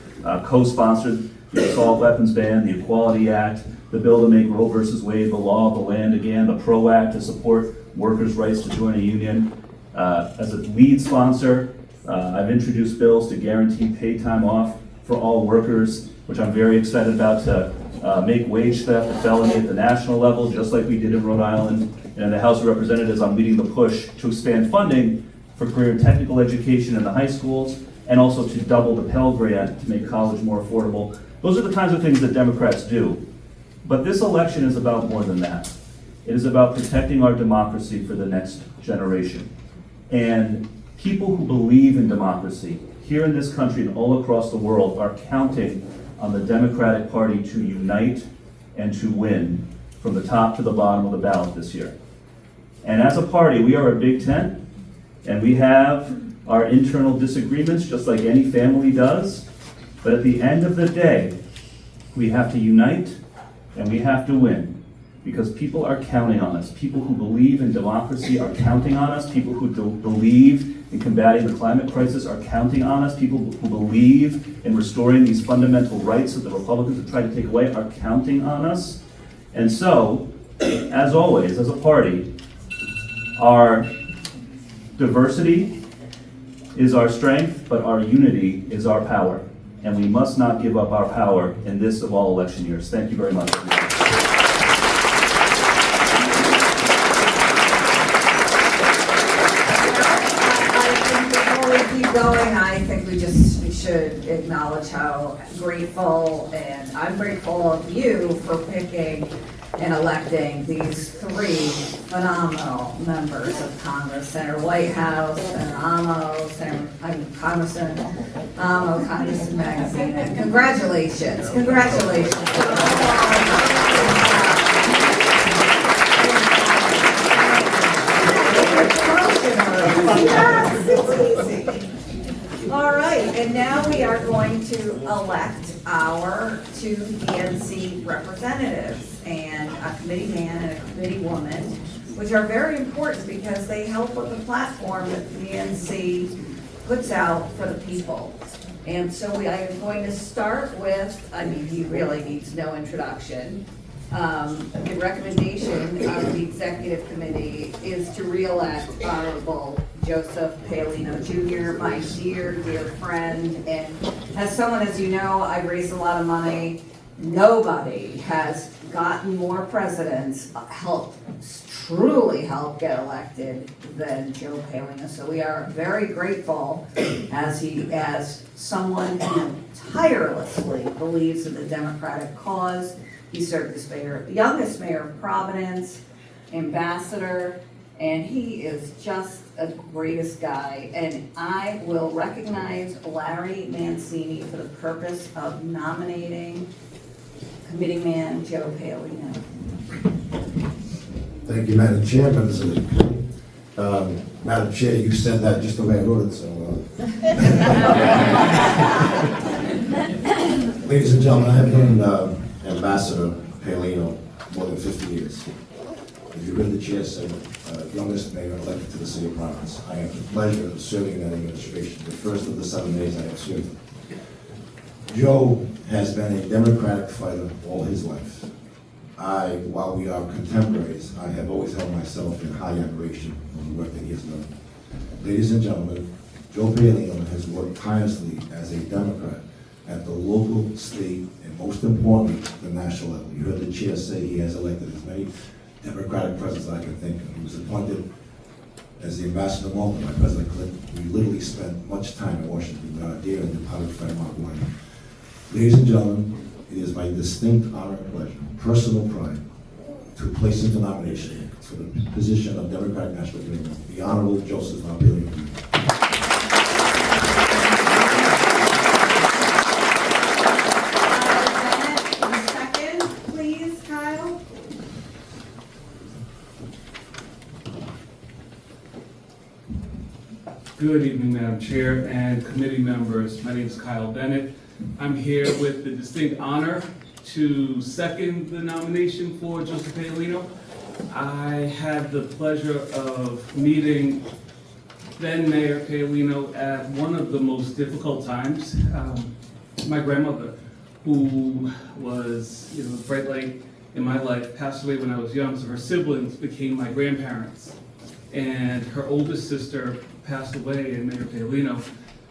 co-sponsored the assault weapons ban, the Equality Act, the bill to make Roe versus Wade the law of the land again, the PRO Act to support workers' rights to join a union. As a lead sponsor, I've introduced bills to guarantee paid time off for all workers, which I'm very excited about, to make wage theft a felony at the national level, just like we did in Rhode Island. And in the House of Representatives, I'm leading the push to expand funding for career and technical education in the high schools, and also to double the Pell Grant to make college more affordable. Those are the kinds of things that Democrats do. But this election is about more than that. It is about protecting our democracy for the next generation. And people who believe in democracy here in this country and all across the world are counting on the Democratic Party to unite and to win from the top to the bottom of the ballot this year. And as a party, we are a big tent, and we have our internal disagreements just like any family does. But at the end of the day, we have to unite and we have to win. because people are counting on us. People who believe in democracy are counting on us. People who believe in combating the climate crisis are counting on us. People who believe in restoring these fundamental rights that the Republicans have tried to take away are counting on us. And so, as always, as a party, our diversity is our strength, but our unity is our power. And we must not give up our power in this of all election years. Thank you very much. I think we should acknowledge how grateful, and I'm grateful of you for picking and electing these three phenomenal members of Congress, Senator Whitehouse, Senator Amo, Congressman Amo, Congressman Magazine, and congratulations. All right, and now we are going to elect our two DNC representatives, and a committee man and a committee woman, which are very important because they help with the platform that the DNC puts out for the people. And so I am going to start with, he really needs no introduction. The recommendation of the executive committee is to re-elect Honorable Joseph Paolino Jr., my dear truly and as someone, as you know, I've raised a lot of money. Nobody has gotten more presidents truly help get elected than Joe Paolino. So we are very grateful as someone who tirelessly believes in the Democratic cause. He served as youngest mayor of Providence, ambassador, and he is just a greatest guy. And I will recognize Larry Mancini for the purpose of nominating committee man Joe Paolino. Thank you, Madam Chair, members of the committee. Madam Chair, you said that just the way I wrote it, so. Ladies and gentlemen, I have known Ambassador Paolino more than 50 years. As you heard the chair say, youngest mayor elected to the city of Providence. I have the pleasure of serving in that administration, the first of the 7 days I have served. Joe has been a Democratic fighter all his life. While we are contemporaries, I have always held myself in high admiration for the work that he has done. Ladies and gentlemen, Joe Paolino has worked tirelessly as a Democrat at the local, state, and most importantly, the national level. You heard the chair say he has elected as many Democratic presidents I can think of. He was appointed as the ambassador to Malta by President Clinton. We literally spent much time in Washington with our dear and departed friend Mark White. Ladies and gentlemen, it is my distinct honor and pleasure, personal pride, to place into nomination for the position of Democratic National Committee, the Honorable Joseph Paolino. Second, please, Kyle. Good evening, Madam Chair and committee members. My name is Kyle Bennett. I'm here with the distinct honor to second the nomination for Joseph Paolino. I had the pleasure of meeting then Mayor Paolino at one of the most difficult times. My grandmother, who was a bright light in my life, passed away when I was young, so her siblings became my grandparents. And her oldest sister passed away, and Mayor Paolino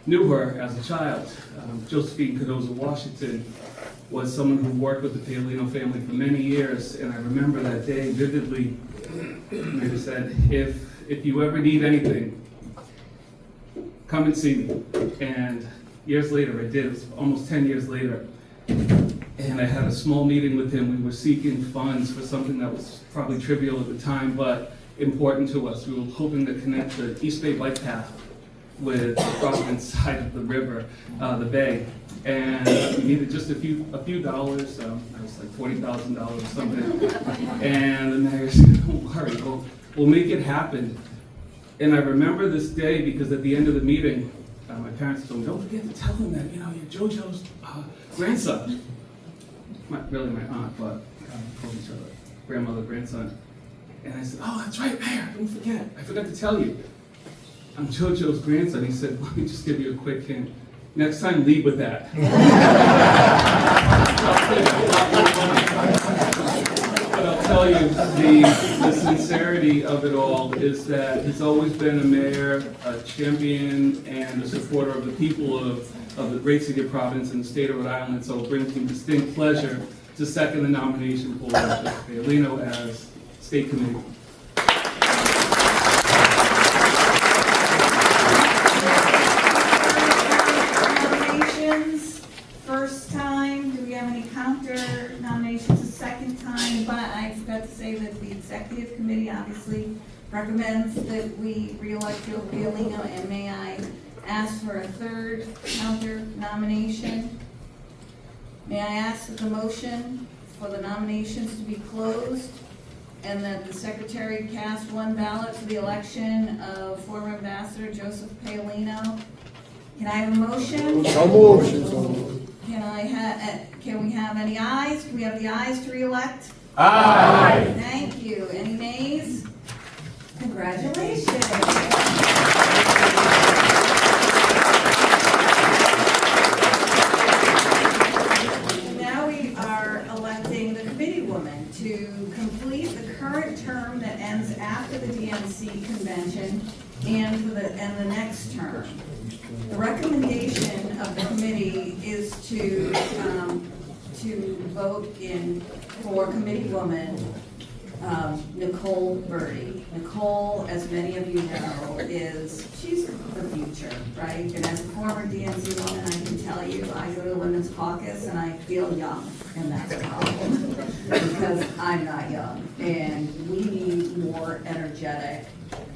knew her as a child. Josephine Cardozo Washington was someone who worked with the Paolino family for many years, and I remember that day vividly. Mayor said, if you ever need anything, come and see me. And years later, I did. It was almost 10 years later. And I had a small meeting with him. We were seeking funds for something that was probably trivial at the time, but important to us. We were hoping to connect the East Bay Bike Path with the Providence side of the river, the bay. And we needed just a few dollars. It was like $40,000 or something. And the mayor said, don't worry, we'll make it happen. And I remember this day because at the end of the meeting, my parents told me, don't forget to tell him that, you're JoJo's grandson. Not really my aunt, but told each other. grandmother, grandson. And I said, oh, that's right, Mayor, don't forget, I forgot to tell you. I'm JoJo's grandson. He said, let me just give you a quick hint. Next time, lead with that. But I'll tell you, the sincerity of it all is that he's always been a mayor, a champion, and a supporter of the people of the great city of Providence and the state of Rhode Island. So it brings me distinct pleasure to second the nomination for Joseph Paolino as state committee. Nominations, first time, do we have any counter nominations, a second time? But I forgot to say that the executive committee obviously recommends that we re-elect Joe Paolino, and may I ask for a third counter nomination? May I ask that the motion for the nominations to be closed and that the secretary cast one ballot for the election of former Ambassador Joseph Paolino? Can I have a motion? So moved. Can we have any ayes? Can we have the ayes to re-elect? Aye. Thank you. Any nays? Congratulations. Now we are electing the committee woman to complete the current term that ends after the DNC convention and the next term. The recommendation of the committee is to vote for committee woman Nicole Birdie. Nicole, as many of you know, she's the future, right? And as a former DNC woman, I can tell you, I go to the Women's Caucus and I feel young, and that's a problem, because I'm not young. And we need more energetic,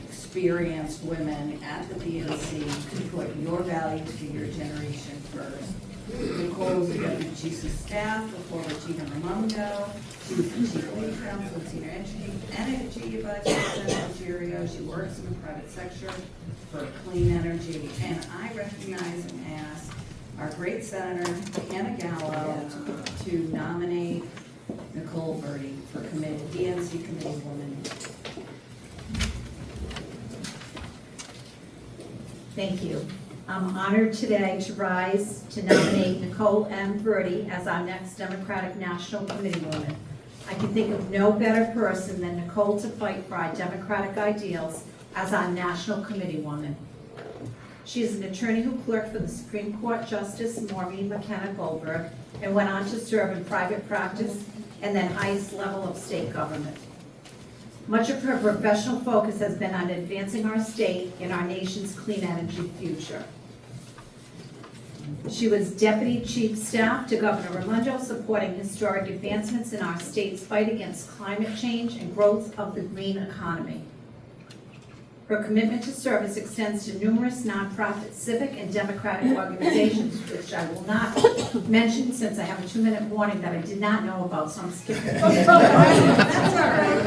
experienced women at the DNC to put your values to your generation first. Nicole's been the chief of staff before Regina Raimondo. She was the chief legal counsel of senior energy advisor at Ontario. She works in the private sector for clean energy. And I recognize and ask our great Senator Hannah Gallo to nominate Nicole Birdie for DNC committee woman. Thank you. I'm honored today to rise to nominate Nicole M. Birdie as our next Democratic National Committee woman. I can think of no better person than Nicole to fight for our democratic ideals as our National Committee woman. She is an attorney who clerked for the Supreme Court Justice Maureen McKenna Goldberg and went on to serve in private practice and then highest level of state government. Much of her professional focus has been on advancing our state and our nation's clean energy future. She was Deputy Chief Staff to Governor Raimondo, supporting historic advancements in our state's fight against climate change and growth of the green economy. Her commitment to service extends to numerous nonprofit, civic, and democratic organizations, which I will not mention since I have a 2-minute warning that I did not know about, so I'm skipping. That's all right.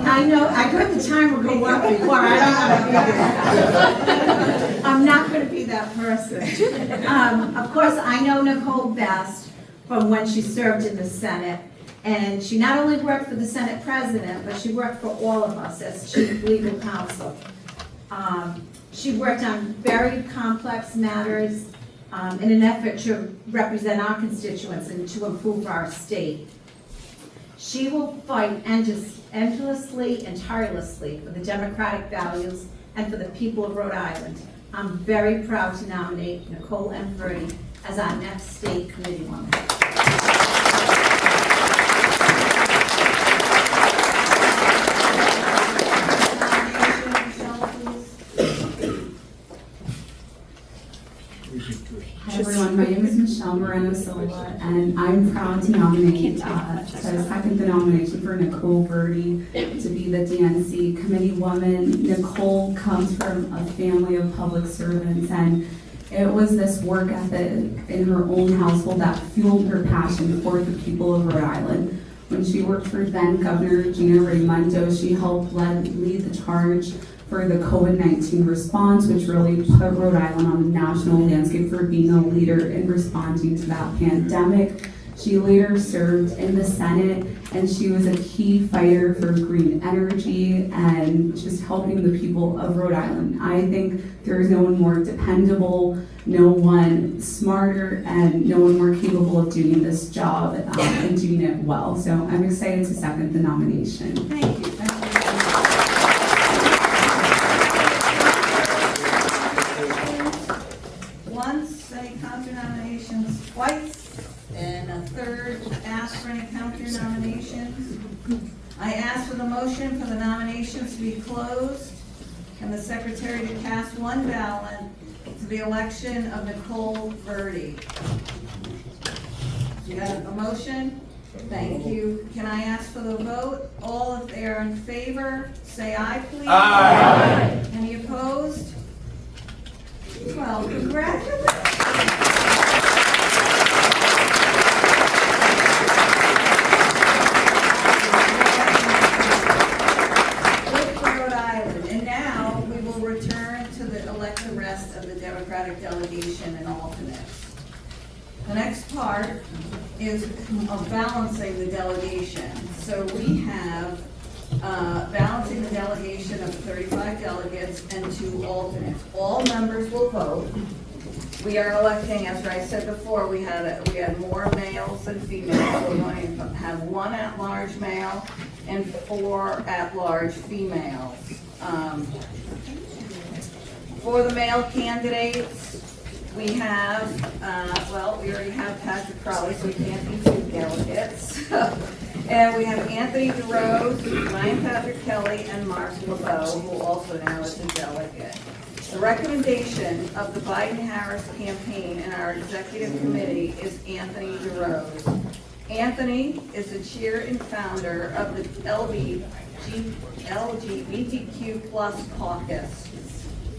I know, I heard the timer go up before, I don't know how to do that. I'm not going to be that person. Of course, I know Nicole best from when she served in the Senate. And she not only worked for the Senate President, but she worked for all of us as Chief Legal Counsel. She worked on very complex matters in an effort to represent our constituents and to improve our state. She will fight endlessly and tirelessly for the democratic values and for the people of Rhode Island. I'm very proud to nominate Nicole M. Birdie as our next state committee woman. Hi everyone, my name is Michelle Moreno Silva, and I'm proud to nominate, to second the nomination for Nicole Birdie to be the DNC committee woman. Nicole comes from a family of public servants, and it was this work ethic in her own household that fueled her passion for the people of Rhode Island. When she worked for then Governor Regina Raimondo, she helped lead the charge for the COVID-19 response, which really put Rhode Island on the national landscape for being a leader in responding to that pandemic. She later served in the Senate, and she was a key fighter for green energy and just helping the people of Rhode Island. I think there is no one more dependable, no one smarter, and no one more capable of doing this job and doing it well. So I'm excited to second the nomination. Thank you. Once any counter nominations, twice, and a third ask for any counter nominations. I ask for the motion for the nominations to be closed and the secretary to cast one ballot to the election of Nicole Verdi. You got a motion? Thank you. Can I ask for the vote? All, if they are in favor, say aye, please. Aye. Any opposed? Well, congratulations. Good for Rhode Island. And now we will return to elect the rest of the Democratic delegation and alternates. The next part is of balancing the delegation. So we have balancing the delegation of 35 delegates and 2 alternates. All members will vote. We are electing, as I said before, we had more males than females. So we're going to have 1 at-large male and 4 at-large females. For the male candidates, we have, we already have Patrick Crowley, so we can't be 2 delegates. And we have Anthony DeRose, Ryan Patrick Kelly, and Mark LeBeau, who also now is a delegate. The recommendation of the Biden-Harris campaign and our executive committee is Anthony DeRose. Anthony is the chair and founder of the LGBTQ+ caucus.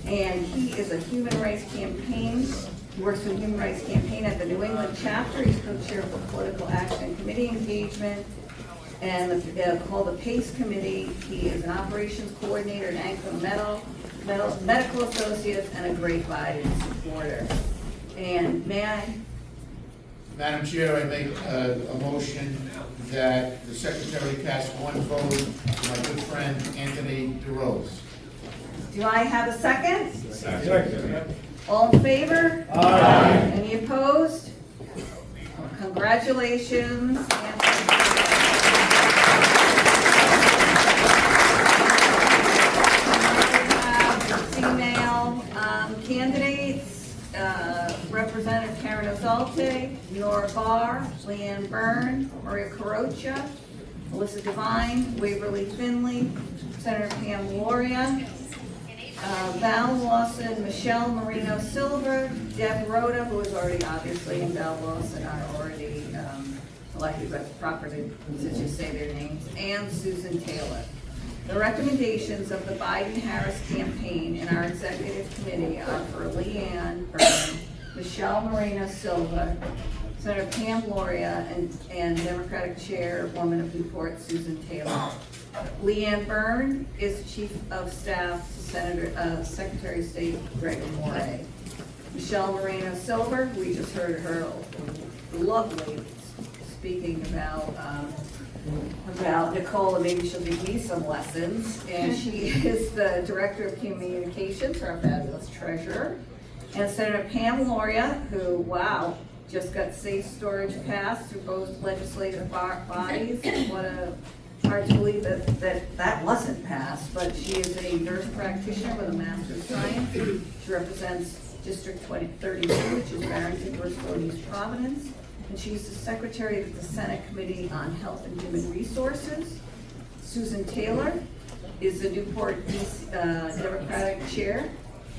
And he is a human rights campaign. He works for the Human Rights Campaign at the New England chapter. He's co-chair of the Political Action Committee Engagement and called the PACE Committee. He is an operations coordinator at Anchor Medical Associates and a great Biden supporter. And may I? Madam Chair, I make a motion that the secretary cast one vote for my good friend Anthony DeRose. Do I have a second? Second. All in favor? Aye. Any opposed? Congratulations. Female candidates, Representative Karen Ozalte, Nora Barr, Leanne Byrne, Maria Carocha, Melissa Devine, Waverly Finley, Senator Pam Loria, Val Lawson, Michelle Marino Silver, Deb Rhoda, who is already obviously, and Val Lawson are already elected, but properly to just say their names, and Susan Taylor. The recommendations of the Biden-Harris campaign and our executive committee are for Leanne Byrne, Michelle Marino Silva, Senator Pam Loria, and Democratic Chairwoman of Newport, Susan Taylor. Leanne Byrne is Chief of Staff to Secretary of State Greg Moray. Michelle Moreno Silver, we just heard her lovely speaking about Nicole, and maybe she'll give me some lessons. And she is the Director of Communications, our fabulous treasurer. And Senator Pam Loria, who, wow, just got safe storage passed through both legislative bodies. What a hard to believe that wasn't passed, but she is a nurse practitioner with a Master's of Science. She represents District 32, which is Barrington, Bristol, and East Providence. And she's the Secretary of the Senate Committee on Health and Human Resources. Susan Taylor is the Newport East Democratic Chair.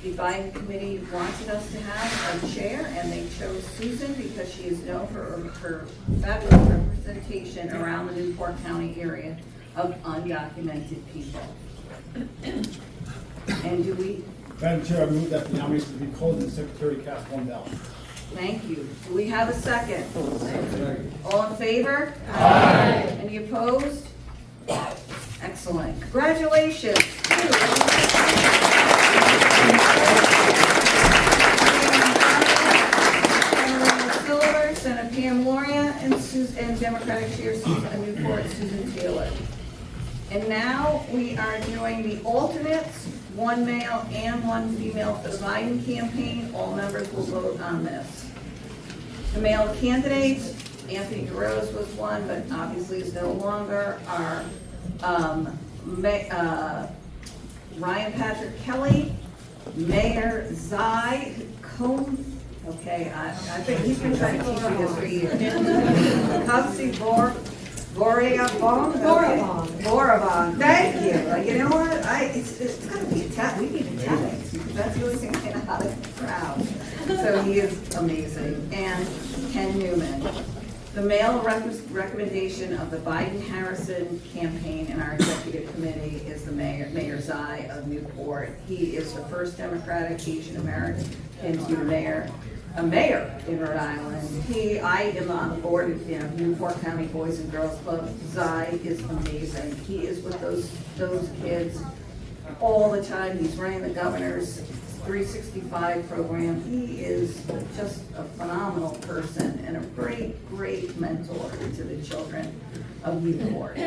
The Biden committee wanted us to have a chair, and they chose Susan because she is known for her fabulous representation around the Newport County area of undocumented people. And do we? Madam Chair, I move that the nominations be closed and the secretary cast one ballot. Thank you. Do we have a second? All in favor? Aye. Any opposed? Excellent. Congratulations. Silver, Senator Pam Loria, and And now we are doing the alternates, one male and one female for the Biden campaign. All members will vote on this. The male candidates, Anthony DeRose was one, but obviously is no longer, are Ryan Patrick Kelly, Mayor Zai Cone. Okay, I think he's been trying to teach me this for years. Kapsi Borabong. Thank you. You know what? It's gotta be Italian. We need Italians because that's the only thing I know how to pronounce. So he is amazing. And Ken Newman. The male recommendation of the Biden-Harrison campaign in our executive committee is the Mayor Zai of Newport. He is the first Democratic Asian American to be a mayor in Rhode Island. I am on the board of Newport County Boys and Girls Club. Zai is amazing. He is with those kids all the time. He's running the governor's 365 program. He is just a phenomenal person and a great mentor to the children of Newport.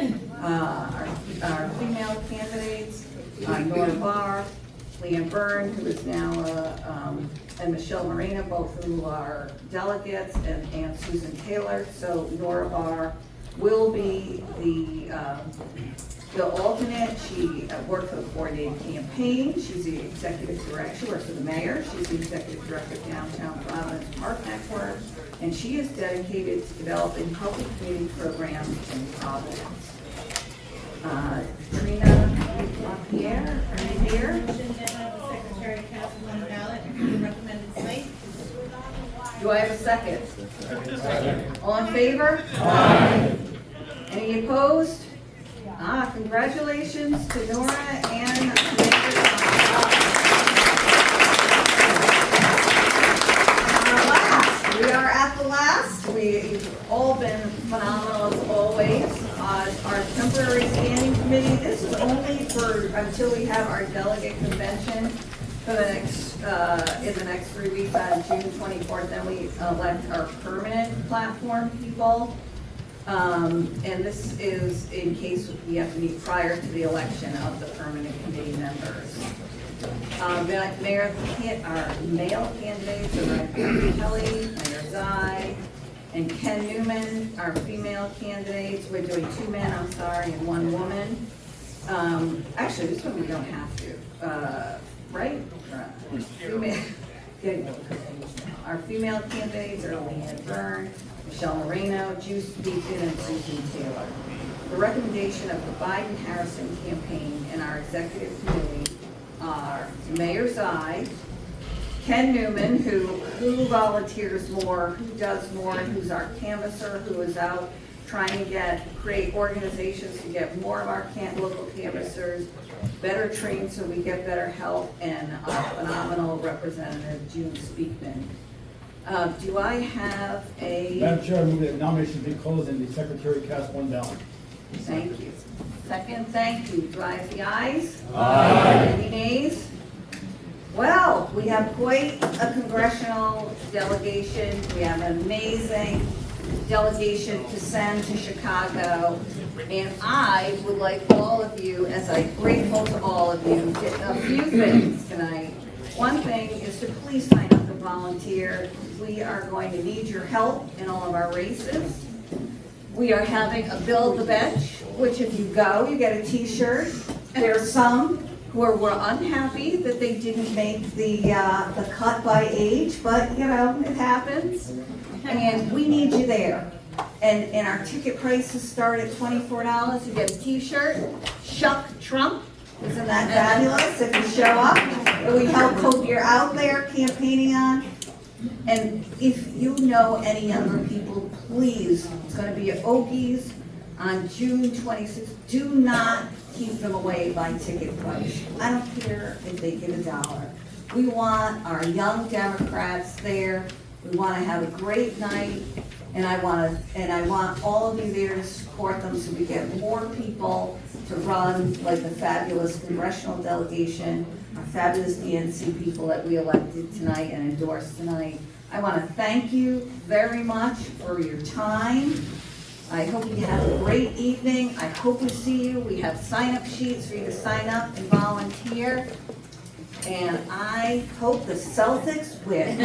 Our female candidates, Nora Barr, Leanne Byrne, who is now, and Michelle Moreno, both who are delegates, and Susan Taylor. So Nora Barr will be the alternate. She worked for the coordinated campaign. She's the executive director. She works for the mayor. She's the executive director of Downtown Providence Park Network, and she is dedicated to developing public community programs in Providence. Trina LaPierre, are you here? Motion that the secretary cast one ballot for the recommended slate. Do I have a second? All in favor? Aye. Any opposed? Congratulations to Nora and we are at the last. We've all been phenomenal as always. Our temporary standing committee, this is only for until we have our delegate convention for the next, in the next 3 weeks on June 24th. Then we elect our permanent platform people. And this is in case we have to meet prior to the election of the permanent committee members. Our male candidates are Ryan Kelly, Mayor Zai, and Ken Newman. Our female candidates, we're doing 2 men, and 1 woman. Actually, this one we don't have to, right? Our female candidates are Leanne Byrne, Michelle Moreno, Juice Beacon, and Susan Taylor. The recommendation of the Biden-Harrison campaign and our executive committee are Mayor Zai, Ken Newman, who volunteers more, who does more, and who's our canvasser, who is out trying to create organizations to get more of our local canvassers better trained so we get better help, and our phenomenal representative, June Speakman. Do I have a... Madam Chair, I move that nominations be closed and the secretary cast one ballot. Thank you. Second, thank you. Do I have the ayes? Aye. Any nays? Well, we have quite a congressional delegation. We have an amazing delegation to send to Chicago. And I would like all of you, as I'm grateful to all of you, a few things tonight. One thing is to please sign up to volunteer. We are going to need your help in all of our races. We are having a Build the Bench, which if you go, you get a t-shirt. There are some who were unhappy that they didn't make the cut by age, but you know, it happens. And we need you there. And our ticket prices start at $24. You get a t-shirt, Shuck Trump. Isn't that fabulous if you show up? And we hope you're out there campaigning on. And if you know any younger people, please, it's going to be at Okies on June 26th. Do not keep them away by ticket price. I don't care if they get $1. We want our young Democrats there. We want to have a great night, and I want all of you there to support them so we get more people to run, like the fabulous congressional delegation, our fabulous DNC people that we elected tonight and endorsed tonight. I want to thank you very much for your time. I hope you have a great evening. I hope we see you. We have sign-up sheets for you to sign up and volunteer. And I hope the Celtics win.